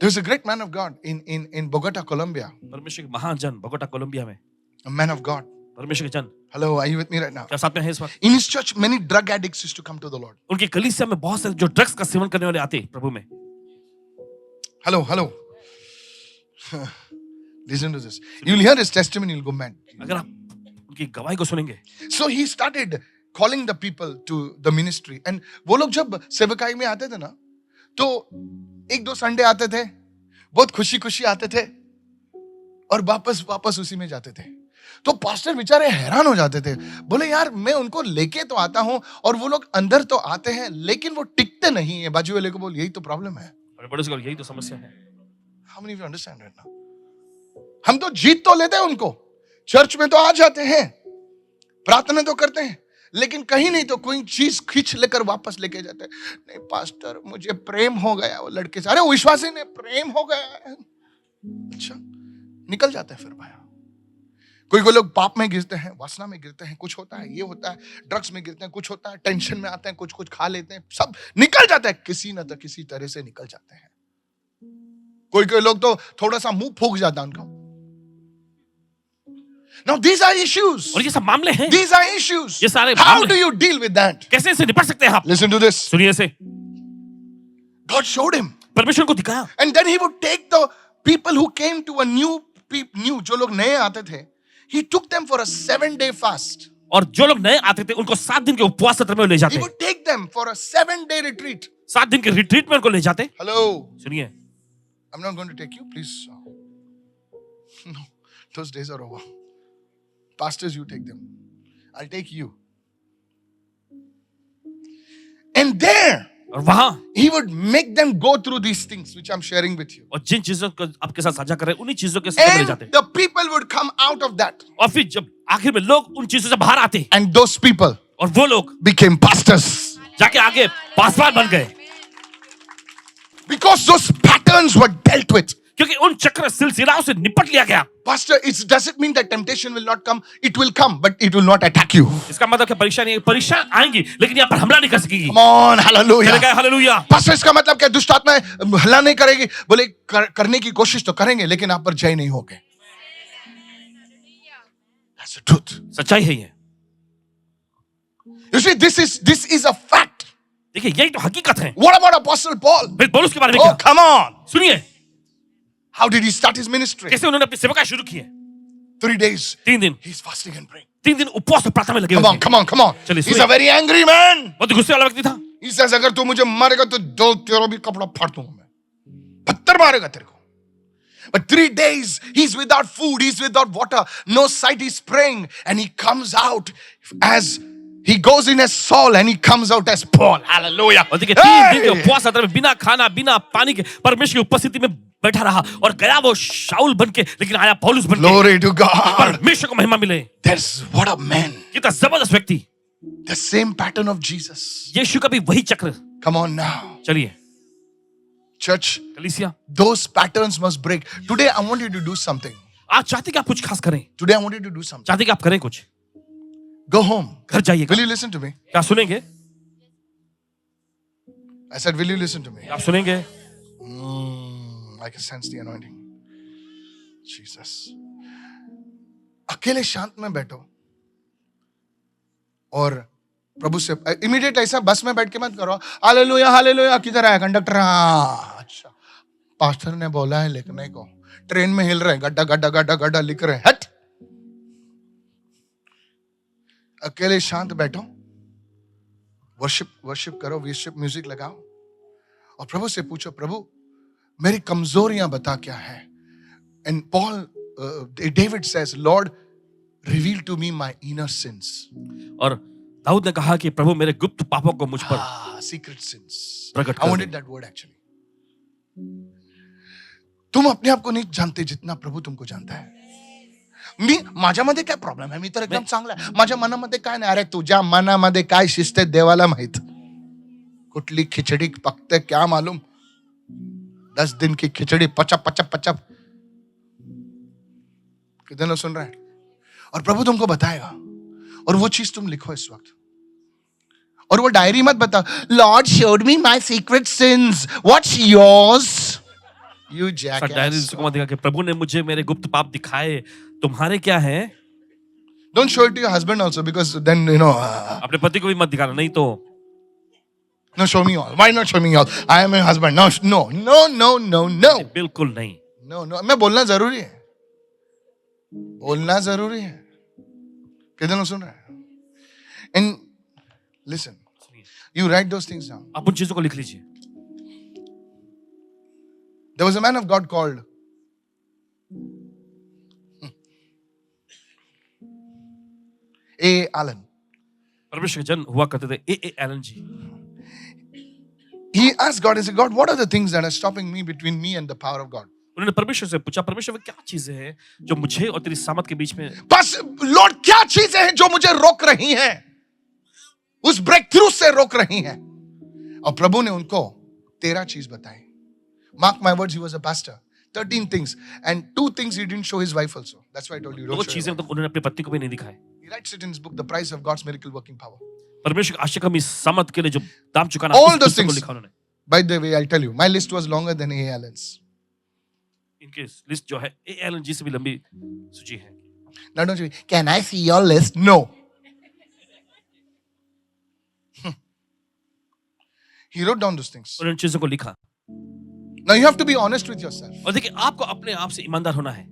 There's a great man of God in Bogota, Colombia. परमेश्वर के महान जन बोगोटा कोलंबिया में, A man of God. परमेश्वर के जन Hello, are you with me right now? क्या साथ में है इस वक्त? In his church, many drug addicts used to come to the Lord. उनकी कलीसिया में बहुत से जो ड्रग्स का सेवन करने वाले आते हैं प्रभु में। Hello. Listen to this. You'll hear his testimony, you'll go mad. अगर आप उनकी गवाही को सुनेंगे, So he started calling the people to the ministry. And वो लोग जब सेवकाई में आते थे ना, तो एक दो संडे आते थे, बहुत खुशी आते थे, और वापस उसी में जाते थे। तो पास्टर बेचारे हैरान हो जाते थे, बोले यार मैं उनको लेके तो आता हूं और वो लोग अंदर तो आते हैं लेकिन वो टिकते नहीं है। बाजू वाले को बोल, यही तो प्रॉब्लम है। और बड़े से यही तो समस्या है। How many of you understand right now? हम तो जीत तो लेते हैं उनको, चर्च में तो आ जाते हैं, प्रार्थना तो करते हैं, लेकिन कहीं नहीं तो कोई चीज खींच लेकर वापस लेके जाते हैं। नहीं पास्टर, मुझे प्रेम हो गया वो लड़के से। अरे वो विश्वासी ने प्रेम हो गया है। अच्छा, निकल जाते हैं फिर भाई। कोई लोग पाप में गिरते हैं, वासना में गिरते हैं, कुछ होता है, ये होता है, ड्रग्स में गिरते हैं, कुछ होता है, टेंशन में आते हैं, कुछ खा लेते हैं, सब निकल जाता है, किसी न तो किसी तरह से निकल जाते हैं। कोई लोग तो थोड़ा सा मुंह फूक जाता है उनका। Now these are issues. और ये सब मामले हैं। These are issues. ये सारे How मामले- do you deal with that? कैसे इसे निपट सकते हैं आप? Listen to this. सुनिए इसे। God showed him. परमेश्वर को दिखाया। And then he would take the people who came to a new, जो लोग नए आते थे, he took them for a 7-day fast. और जो लोग नए आते थे उनको 7 दिन के उपवास सत्र में ले He जाते, would take them for a 7-day retreat. 7 दिन के रिट्रीट में उनको ले जाते। Hello. सुनिए, I'm not going to take you, please. No, those days are over. Pastors, you take them. I'll take you. And there, और वहां he would make them go through these things which I'm sharing with you. और जिन चीजों को आपके साथ साझा कर रहे हैं उन्हीं चीजों के साथ ले And जाते, the people would come out of that. और फिर जब आखिर में लोग उन चीजों से बाहर आते And those people और वो लोग became pastors. जाके आगे पासवान बन गए, Because those patterns were dealt with. क्योंकि उन चक्र सिलसिलाओं से निपट लिया गया। Pastor, it doesn't mean that temptation will not come. It will come, but it will not attack you. इसका मतलब क्या? परीक्षा नहीं, परीक्षा आएंगी लेकिन यहाँ पर हमला नहीं कर सकेगी। Come on, hallelujah. Hallelujah. Pastor, इसका मतलब क्या? दुष्ट आत्माएं हल्ला नहीं करेगी? बोले करने की कोशिश तो करेंगे, लेकिन आप पर जय नहीं होगे। That's the truth. सच्चाई है ये। You see, this is a fact. देखिए यही तो हकीकत है। What about Apostle Paul? फिर पौलुस के बारे में Oh, क्या? come on. सुनिए, How did he start his ministry? कैसे उन्होंने अपनी सेवकाई शुरू की है। 3 days. 3 दिन, He's fasting and praying. 3 दिन उपवास और प्रार्थना में लगे Come हुए on, थे। come on, come on. चलिए, He's सुनिए। a very angry man. बहुत गुस्से वाला व्यक्ति था। He says, अगर तू मुझे मारेगा तो तेरा भी कपड़ा फाड़ दूंगा मैं। पत्थर मारेगा तेरे को। But 3 days, he's without food, he's without water, no sight, he's praying, and he comes out as he goes in as Saul and he comes out as Paul. Hallelujah. और देखिए 3 दिन के उपवास सत्र में बिना खाना बिना पानी के परमेश्वर की उपस्थिति में बैठा रहा और गया वो शाऊल बन के, लेकिन आया पौलुस बन के। Glory to God. परमेश्वर को महिमा मिले। That's what a man. कितना जबरदस्त व्यक्ति। The same pattern of Jesus. यीशु का भी वही चक्र। Come on now. चलिए Church, कलीसिया, those patterns must break. Today I want you to do something. आज चाहते कि आप कुछ खास करें, Today I want you to do something. चाहते कि आप करें कुछ। Go home. घर जाइएगा। Will you listen to me? क्या सुनेंगे? I said, will you listen to me? आप सुनेंगे? I can sense the anointing. Jesus. अकेले शांत में बैठो और प्रभु से इमीडिएट ऐसा बस में बैठ के मत करो। हालेलुया हालेलुया, किधर आया कंडक्टर? हाँ, अच्छा पास्टर ने बोला है लिखने को। ट्रेन में हिल रहे, गड्ढा गड्ढा गड्ढा गड्ढा लिख रहे। हट, अकेले शांत बैठो, वर्शिप करो, वर्शिप म्यूजिक लगाओ और प्रभु से पूछो, प्रभु मेरी कमजोरियां बता क्या है। And Paul David says, Lord reveal to me my inner sins. और दाऊद ने कहा कि प्रभु मेरे गुप्त पापों को मुझ पर सीक्रेट सिंस प्रकट कर आई दे। Wanted that word actually. तुम अपने आप को नहीं जानते जितना प्रभू तुमको जानता है। माझ्यामध्ये काय प्रॉब्लेम आहे? मी तर एकदम चांगला आहे, माझ्या मनामध्ये काय नाही। अरे तुझ्या मनामध्ये काय शिजते देवाला माहित। कुठली खिचडी पकते क्या मालूम। 10 दिन की खिचड़ी पचप पचप पचप। कितने लोग सुन रहे हैं? और प्रभु तुमको बताएगा और वो चीज तुम लिखो इस वक्त। और वो डायरी मत बता, lord showed me my secret sins, what's yours you diary jackass. को मत दिखा कि प्रभु ने मुझे मेरे गुप्त पाप दिखाए, तुम्हारे क्या है? Don't show it to your husband also, because then you know अपने पति को भी मत दिखाना, नहीं तो no show me all, why not show me all, I am your husband. No no no no no no बिल्कुल नहीं। No no. मैं बोलना जरूरी है, बोलना जरूरी है। कितने लोग सुन रहे हैं? And listen, you right those things down. आप उन चीजों को लिख लीजिए। There was a man of God called A. Allen. परमेश्वर के जन हुआ करते थे ए Alan ji. He asked God, he said, God, what are the things that are stopping me between me and the power of God? उन्होंने परमेश्वर से पूछा, परमेश्वर क्या चीजें हैं जो मुझे और तेरी सामत के बीच में, बस लॉर्ड क्या चीजें हैं जो मुझे रोक रही हैं, उस ब्रेक थ्रू से रोक रही हैं। और प्रभु ने उनको 13 चीज बताई। Mark my words, he was a pastor. 13 things, and 2 things he didn't show his wife also. That's why I told you. वो Don't show चीजें your wife. तो उन्होंने अपने पति को भी नहीं दिखाए। He writes it in his book, The Price of God's Miracle Working Power. परमेश्वर के आश्चर्य की सामत के लिए जो दाम चुकाना, All उस those पुस्तक को things. लिखा उन्होंने। By the way, I'll tell you, my list was longer than A. Allen's. इनके लिस्ट जो है ए एलन जी से भी लंबी सूची है। Now don't you, can I see your list? No. He wrote down those things. उन्होंने चीजों को लिखा। Now you have to be honest with yourself. और देखिए आपको अपने आप से ईमानदार होना है.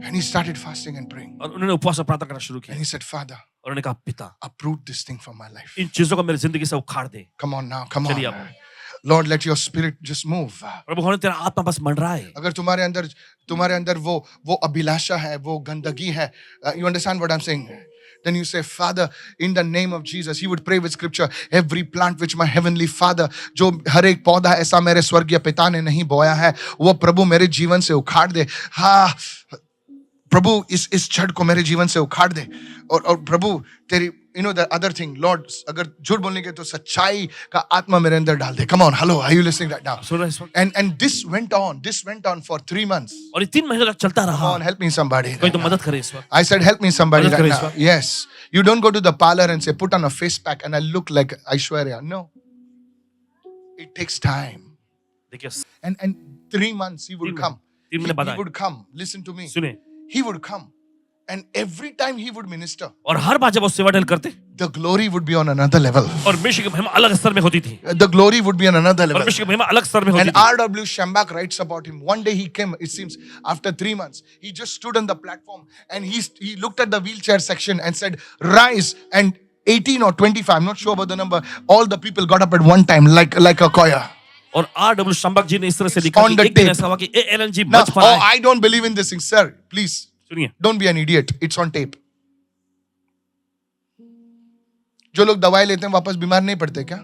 And he started fasting and praying. और उन्होंने उपवास और प्रार्थना करना शुरू And किया. he said, Father, और उन्होंने कहा पिता uproot this thing from my life. इन चीजों को मेरी जिंदगी से उखाड़ दे. Come on now, come चलिए on. आप. Lord, let your spirit just move. प्रभु होने तेरा आत्मा बस मंडरा है. अगर तुम्हारे अंदर वो अभिलाषा है, वो गंदगी है, you understand what I'm saying? Then you say, Father, in the name of Jesus. He would pray with scripture, every plant which my heavenly Father, जो हर एक पौधा ऐसा मेरे स्वर्गीय पिता ने नहीं बोया है, वो प्रभु मेरे जीवन से उखाड़ दे. हाँ, प्रभु इस जड़ को मेरे जीवन से उखाड़ दे. और प्रभु तेरी, you know the other thing, Lord, अगर झूठ बोलने के तो सच्चाई का आत्मा मेरे अंदर डाल दे. Come on, hello, are you listening right now? सुन रहे हैं इस वक्त? And this went on for 3 months. और ये 3 महीने तक चलता Come रहा. on, help me somebody. कोई तो मदद करे इस वक्त. I said, help me somebody मदद right करें इस now. वक्त. Yes. You don't go to the parlor and say, put on a face pack and I look like Aishwarya. No. It takes time. देखिए And 3 months he would come. 3 महीने बाद He आए. would come. Listen to me. सुने. He would come. And every time he would minister, और हर बार जब वो सेवा टहल करते the glory would be on another level. और परमेश्वर की महिमा अलग स्तर में होती थी. The glory would be on another level. परमेश्वर की महिमा अलग स्तर में होती And थी. R.W. Shambach writes about him. One day he came, it seems, after 3 months. He just stood on the platform and he looked at the wheelchair section and said, rise. And 18 or 25, I'm not sure about the number, all the people got up at one time like a choir. और R.W. शंबक जी ने इस तरह से लिखा On कि the एक दिन tape. ऐसा हुआ कि एलन जी Now, बच पड़ा. I don't believe in this thing. Sir, please, सुनिए. don't be an idiot. It's on tape. जो लोग दवाई लेते हैं वापस बीमार नहीं पड़ते क्या?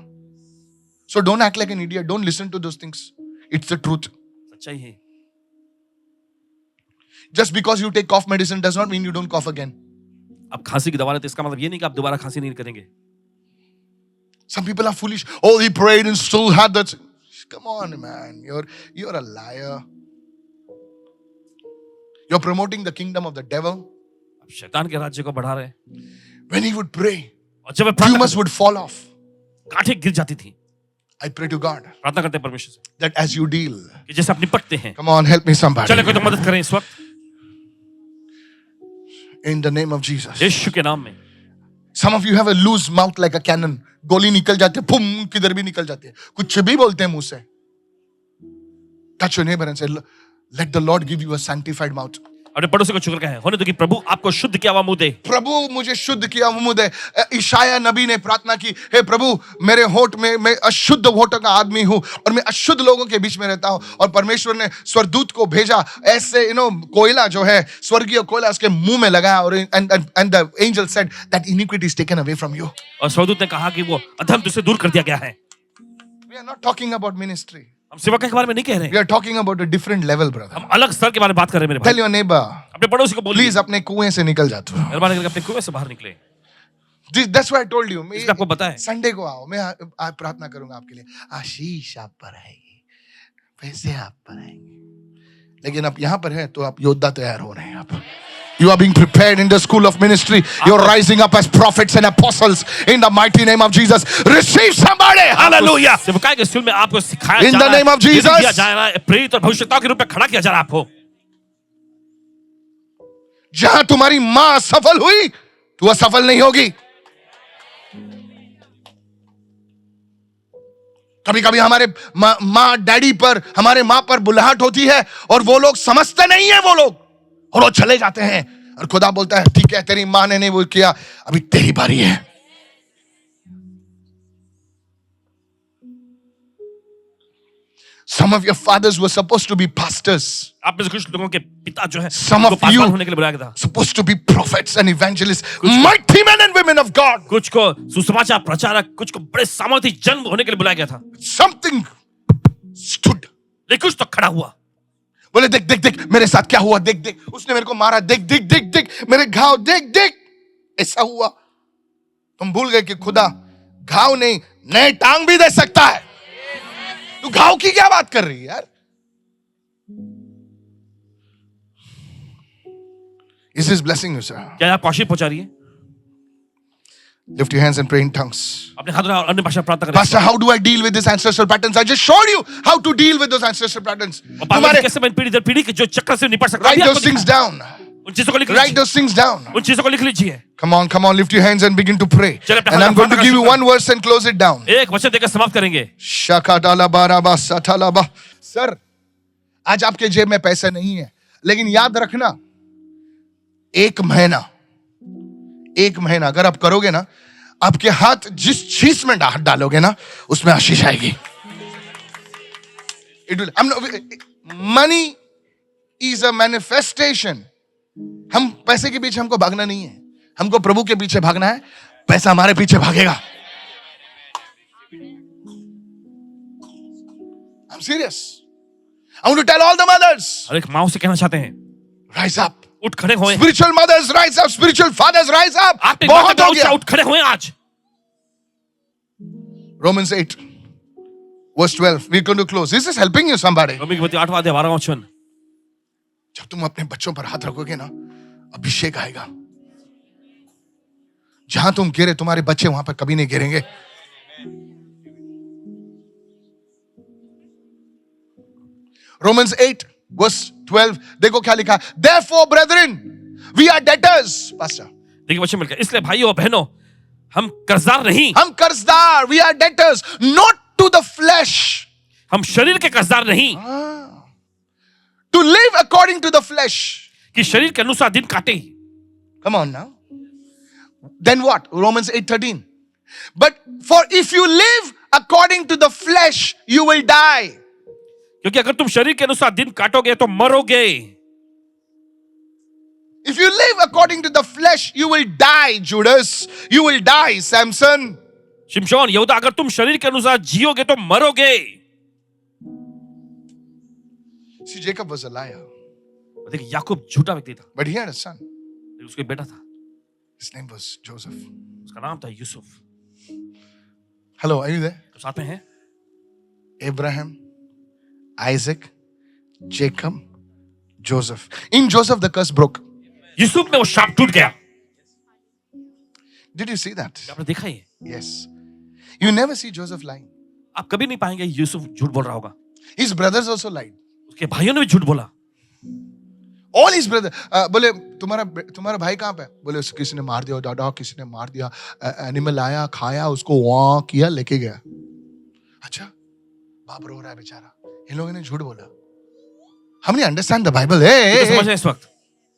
So don't act like an idiot. Don't listen to those things. It's the truth. सच्चाई है. Just because you take cough medicine does not mean you don't cough again. आप खांसी की दवा लेते इसका मतलब ये नहीं कि आप दोबारा खांसी नहीं करेंगे. Some people are foolish. Oh, he prayed and still had that. Come on, man. You're a liar. You're promoting the kingdom of the devil. आप शैतान के राज्य को बढ़ा रहे हैं. When he would pray, और जब tumors would fall off. गांठें गिर जाती थी. I pray to God प्रार्थना करते हैं परमेश्वर से that as you deal, कि जैसे आप निपटते हैं. come on, help me somebody. चले कोई तो मदद करें इस वक्त. In the name of Jesus. यीशु के नाम में. Some of you have a loose mouth like a cannon. गोली निकल जाती है, पुम, किधर भी निकल जाती है. कुछ भी बोलते हैं मुंह से. Touch your neighbor and say, let the Lord give you a sanctified mouth. अपने पड़ोसी को शुक्र कहें होने दो कि प्रभु आपको शुद्ध किया हुआ मुंह दे. प्रभु मुझे शुद्ध किया हुआ मुंह दे. ईशाया नबी ने प्रार्थना की, हे प्रभु मेरे होठ में मैं अशुद्ध होठों का आदमी हूं और मैं अशुद्ध लोगों के बीच में रहता हूं. और परमेश्वर ने स्वर्गदूत को भेजा, ऐसे कोयला जो है स्वर्गीय कोयला उसके मुंह में लगाया और and the angel said that iniquity is taken away from you. और स्वर्गदूत ने कहा कि वो अधर्म तुझसे दूर कर दिया गया है. We are not talking about ministry. हम सेवा के बारे में नहीं कह रहे. We are talking about a different level, brother. हम अलग स्तर के बारे में बात कर रहे हैं मेरे Tell भाई. your neighbor, अपने पड़ोसी को बोलिए. please अपने कुएं से निकल जा तू. मेहरबानी करके अपने कुएं से बाहर निकले. That's why I told you. इसलिए आपको पता है. संडे को आओ, मैं आज प्रार्थना करूंगा आपके लिए. आशीष आप पर आएगी, पैसे आप पर आएंगे. लेकिन आप यहाँ पर हैं तो आप योद्धा तैयार हो रहे हैं. आप You are being prepared in the school of ministry. You're rising up as prophets and apostles in the mighty name of Jesus. Receive somebody. Hallelujah. सेवकाई के स्कूल में आपको सिखाया In the name of Jesus. दिया जा रहा है. प्रेरित और भविष्यवक्ताओं के रूप में खड़ा किया जा रहा है आपको. जहां तुम्हारी मां सफल हुई, तू असफल नहीं होगी. कभी कभी हमारे माँ डैडी पर, हमारे माँ पर बुलाहट होती है और वो लोग समझते नहीं है वो लोग और वो चले जाते हैं और खुदा बोलता है ठीक है तेरी माँ ने नहीं वो किया, अभी तेरी बारी है. Some of your fathers were supposed to be pastors. आप में से कुछ लोगों के पिता जो है Some उनको of पासवान you होने के लिए बुलाया गया था. supposed to be prophets and evangelists, mighty men and women of God. कुछ को सुसमाचार प्रचारक, कुछ को बड़े सामर्थी जन्म होने के लिए बुलाया गया था. Something stood. लेकिन कुछ तो खड़ा हुआ. बोले देख देख देख मेरे साथ क्या हुआ, देख देख उसने मेरे को मारा, देख देख देख देख मेरे घाव, देख देख ऐसा हुआ. तुम भूल गए कि खुदा घाव नहीं नए टांग भी दे सकता है. तू घाव की क्या बात कर रही है यार? Is this blessing you, sir? क्या आप आशीष पहुंचा रही है? Lift your hands and pray in tongues. अपने हाथ और अन्य भाषा प्रार्थना करें. Pastor, how do I deal with these ancestral patterns? I just showed you how to deal with those ancestral patterns. तुम्हारे कैसे मैं पीढ़ी दर पीढ़ी के जो चक्र से निपट सकता हूं. Write those things down. उन चीजों को लिख Write लीजिए. those things down. उन चीजों को लिख लीजिए. Come on, lift your hands and begin to pray. चलिए अपने And हाथ I'm going to प्रार्थना give you शुरू one verse and close it down. एक वचन देकर समाप्त करेंगे. Shakadala baraba satalaba. सर आज आपके जेब में पैसे नहीं है, लेकिन याद रखना एक महीना अगर आप करोगे ना, आपके हाथ जिस चीज में हाथ डालोगे ना उसमें आशीष आएगी. Money is a manifestation. हम पैसे के पीछे हमको भागना नहीं है, हमको प्रभु के पीछे भागना है. पैसा हमारे पीछे भागेगा. I'm serious. I want to tell all the mothers, और एक माँ से कहना चाहते हैं, rise up. उठ खड़े होए. Spiritual mothers, rise up. Spiritual fathers, rise up. आप एक बहुत हो गया. उठ खड़े होए आज. Romans 8, verse 12. We're going to close. This is helping you, somebody. रोमी की पत्री 8वां अध्याय 12वां वचन. जब तुम अपने बच्चों पर हाथ रखोगे ना, अभिषेक आएगा. जहां तुम गिरे, तुम्हारे बच्चे वहां पर कभी नहीं गिरेंगे. Romans 8, verse 12. देखो क्या लिखा. Therefore, brethren, we are debtors. Pastor. देखिए वचन मिलकर, इसलिए भाइयों और बहनों, हम कर्जदार नहीं. हम कर्जदार. We are debtors, not to the flesh. हम शरीर के कर्जदार नहीं To live according to the flesh. कि शरीर के अनुसार दिन काटे. Come on now. Then what? Romans 8:13. But for if you live according to the flesh, you will die. क्योंकि अगर तुम शरीर के अनुसार दिन काटोगे तो मरोगे. If you live according to the flesh, you will die, Judas. You will die, Samson. शिमशोन, यहूदा, अगर तुम शरीर के अनुसार जियोगे तो मरोगे. See, Jacob was a liar, देखिए याकूब झूठा व्यक्ति था, but he had a son. लेकिन उसका एक बेटा था, His name was Joseph. उसका नाम था Yusuf. Hello, are you there? तो साथ में है Abraham, Isaac, Jacob, Joseph. In Joseph, the curse broke. Yusuf में वो शाप टूट गया. Did you see that? आपने देखा ये? Yes. You never see Joseph lying. आप कभी नहीं पाएंगे यूसुफ झूठ बोल रहा होगा. His brothers also lied. उसके भाइयों ने भी झूठ बोला. All his brothers. बोले तुम्हारा भाई कहाँ पे? बोले किसी ने मार दिया दादा, किसी ने मार दिया. एनिमल आया, खाया, उसको वहां किया, लेके गया. अच्छा, बाप रो रहा है बेचारा. इन लोगों ने झूठ बोला. How many understand the Bible? तो समझ रहे हैं इस वक्त?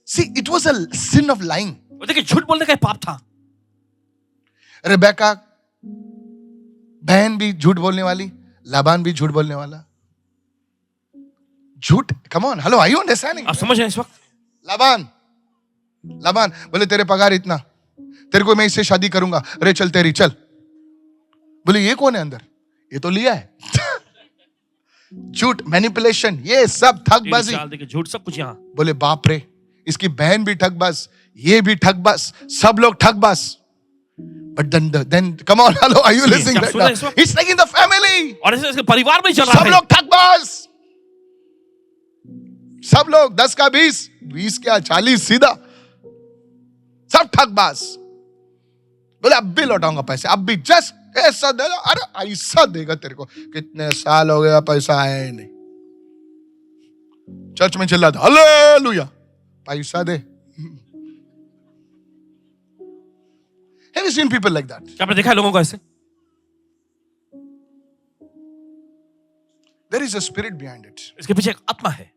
See, it was a sin of lying. वो देखिए झूठ बोलने का एक पाप था. रेबेका बहन भी झूठ बोलने वाली, लाबान भी झूठ बोलने वाला. झूठ. Come on, hello, are you understanding? आप समझ रहे हैं इस वक्त? लाबान बोले तेरे पगार इतना, तेरे को मैं इससे शादी करूंगा. अरे चल तेरी चल. बोले ये कौन है अंदर? ये तो लिया है. झूठ, मैनिपुलेशन, ये सब ठगबाजी. देखिए झूठ सब कुछ यहाँ. बोले बाप रे, इसकी बहन भी ठगबाज, ये भी ठगबाज, सब लोग ठगबाज. But then come on, hello, are you listening right now? It's like in the family. और ऐसे इसके परिवार में चल रहा है. सब लोग ठगबाज, सब लोग 10 का 20, 20 क्या 40 सीधा, सब ठगबाज. बोले अब भी लौटाऊंगा पैसे, अब भी जस्ट ऐसा दे दो. अरे ऐसा देगा तेरे को. कितने साल हो गया पैसा आया ही नहीं. चर्च में चिल्ला था हालेलुया, पैसा दे. Have you seen people like that? क्या आपने देखा है लोगों को ऐसे? There is a spirit behind it, इसके पीछे एक आत्मा है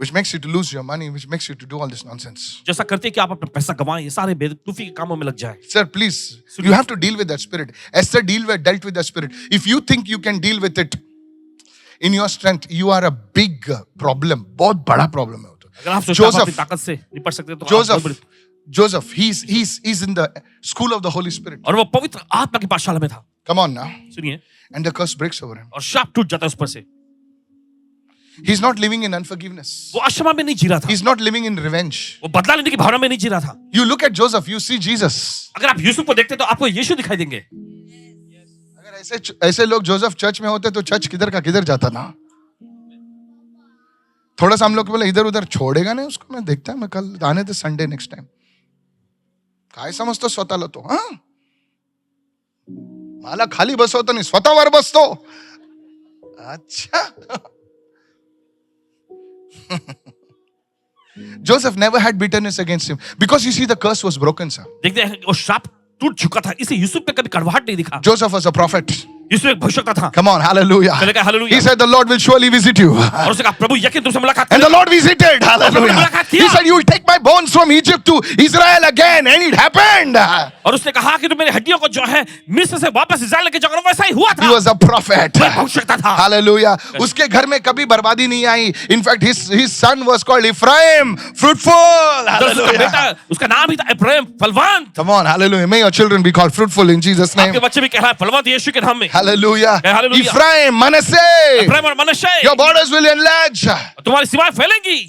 which makes you to lose your money, which makes you to do all this nonsense. जैसा करते हैं कि आप अपना पैसा गंवाएं, ये सारे बेवकूफी के कामों में लग जाए. Sir, please, you have to deal with that spirit. Esther dealt with that spirit. If you think you can deal with it in your strength, you are a big problem. बहुत बड़ा problem है वो तो. अगर आप सोचते हैं आप अपनी ताकत से निपट सकते हैं तो Joseph, he's in the school of the Holy Spirit. और वो पवित्र आत्मा की पाठशाला में था. Come on now. सुनिए. And the curse breaks over him. और शाप टूट जाता है उस पर से. He's not living in unforgiveness. वो क्षमा में नहीं जी रहा था. He's not living in revenge. वो बदला लेने की भावना में नहीं जी रहा था. You look at Joseph, you see Jesus. अगर आप यूसुफ को देखते तो आपको यीशु दिखाई देंगे. अगर ऐसे लोग जोसेफ चर्च में होते तो चर्च किधर का किधर जाता ना. थोड़ा सा हम लोग बोले इधर उधर छोड़ेगा नहीं उसको. मैं देखता मैं कल आने थे संडे नेक्स्ट टाइम. काय समजतो स्वतःला तो. मला खाली बसवतो नाही, स्वतःवर बसतो. अच्छा. Joseph never had bitterness against him because you see the curse was broken, sir. देखते हैं वो शाप टूट चुका था, इसे यूसुफ पे कभी कड़वाहट नहीं दिखा. Joseph was a prophet. यीशु एक भविष्यवक्ता था Come on, hallelujah. चले गए, hallelujah. He said, the Lord will surely visit you. और उसने कहा प्रभु यकीन तुमसे मुलाकात And करेगा the Lord visited, hallelujah. मुलाकात किया। He said, you will take my bones from Egypt to Israel again. And it happened. और उसने कहा कि तुम मेरी हड्डियों को जो है मिस्र से वापस इस्राएल लेके जाओ, और वैसा ही हुआ He था। was a prophet. वो एक भविष्यवक्ता था। Hallelujah. उसके घर में कभी बर्बादी नहीं आई. In fact, his son was called Ephraim, fruitful. तो उसका बेटा, Hallelujah. उसका नाम ही था Ibrahim, फलवान। Come on, hallelujah. May your children be called fruitful in Jesus' name. आपके बच्चे भी कह रहा है फलवान यीशु के नाम में। Hallelujah. Hallelujah. Ephraim, Manasseh. Ibrahim और मनश्शे, Your borders will enlarge. तुम्हारी सीमाएं फैलेंगी।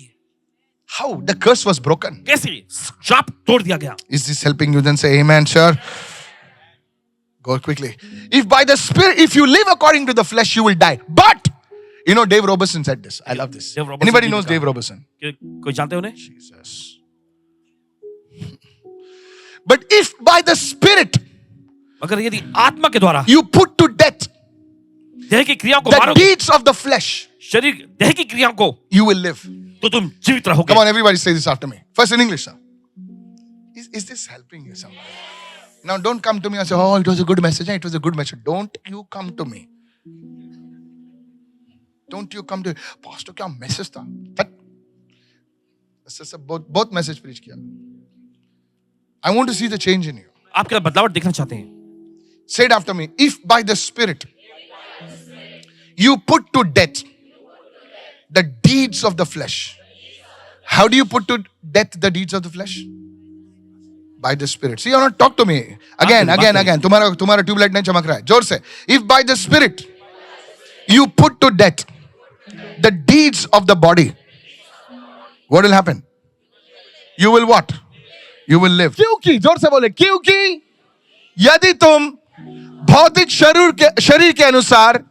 How? The curse was broken. कैसे? श्राप तोड़ दिया गया। Is this helping you? Then say amen, sir. Go quickly. If by the Spirit, if you live according to the flesh, you will die. But, you know, Dave Robertson said this. I love this. Dave Robertson Anybody ji knows ने Dave कहा। Robertson? कोई जानते हो उन्हें? Jesus. But if by the Spirit अगर यदि आत्मा के द्वारा you put to death देह की क्रियाओं को the मारोगे, deeds of the flesh, शरीर देह की क्रियाओं को, you will live. तो तुम जीवित रहोगे। Come on, everybody say this after me. First in English, sir. Is this helping you, sir? Now don't come to me and say, oh, it was a good message. It was a good message. Don't you come to me. Don't you come to Pastor, क्या message था? Both message preach किया. I want to see the change in you. आपके अंदर बदलाव देखना चाहते हैं। Say it after me. If by the Spirit you put to death the deeds of the flesh. How do you put to death the deeds of the flesh? By the Spirit. See, you're not talk to me. Again. तुम्हारा tubelight नहीं चमक रहा है. जोर से. If by the Spirit you put to death the deeds of the body, what will happen? You will what? You will live. क्योंकि जोर से बोले, क्योंकि यदि तुम भौतिक शरीर के अनुसार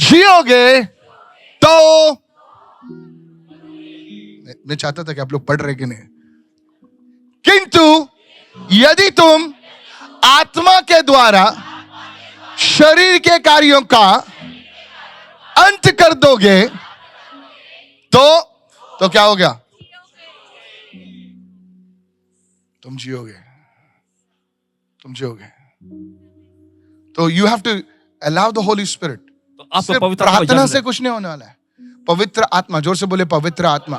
जियोगे तो मैं चाहता था कि आप लोग पढ़ रहे कि नहीं, किंतु यदि तुम आत्मा के द्वारा शरीर के कार्यों का अंत कर दोगे तो क्या हो गया? तुम जियोगे. तो you have to allow the Holy Spirit. तो आपको सिर्फ पवित्र आत्मा को प्रार्थना इजाजत से है। कुछ नहीं होने वाला है. पवित्र आत्मा, जोर से बोले पवित्र आत्मा.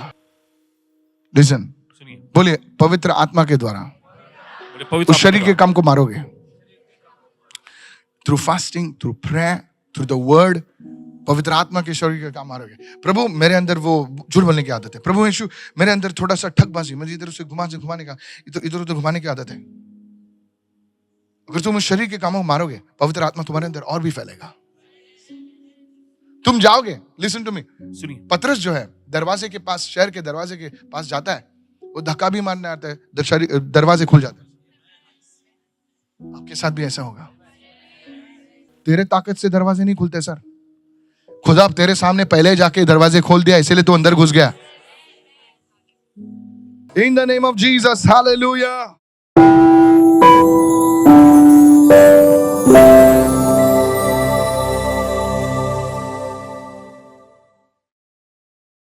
लिसन, सुनिए, बोलिए पवित्र आत्मा के द्वारा बोले पवित्र उस शरीर आत्मा के काम को मारोगे. Through fasting, through prayer, through the word. पवित्र आत्मा के शरीर के काम मारोगे. प्रभु मेरे अंदर वो झूठ बोलने की आदत है. प्रभु यीशु मेरे अंदर थोड़ा सा ठगबाजी, मुझे इधर से घुमाने का, इधर उधर घुमाने की आदत है. अगर तुम उस शरीर के कामों को मारोगे, पवित्र आत्मा तुम्हारे अंदर और भी फैलेगा. तुम जाओगे. Listen to me. सुनिए, पतरस जो है दरवाजे के पास, शहर के दरवाजे के पास जाता है, वो धक्का भी मारने आता है, दरवाजे खुल जाते हैं. आपके साथ भी ऐसा होगा. तेरे ताकत से दरवाजे नहीं खुलते सर. खुदा तेरे सामने पहले जाके दरवाजे खोल दिया, इसीलिए तू अंदर घुस गया. In the name of Jesus, hallelujah.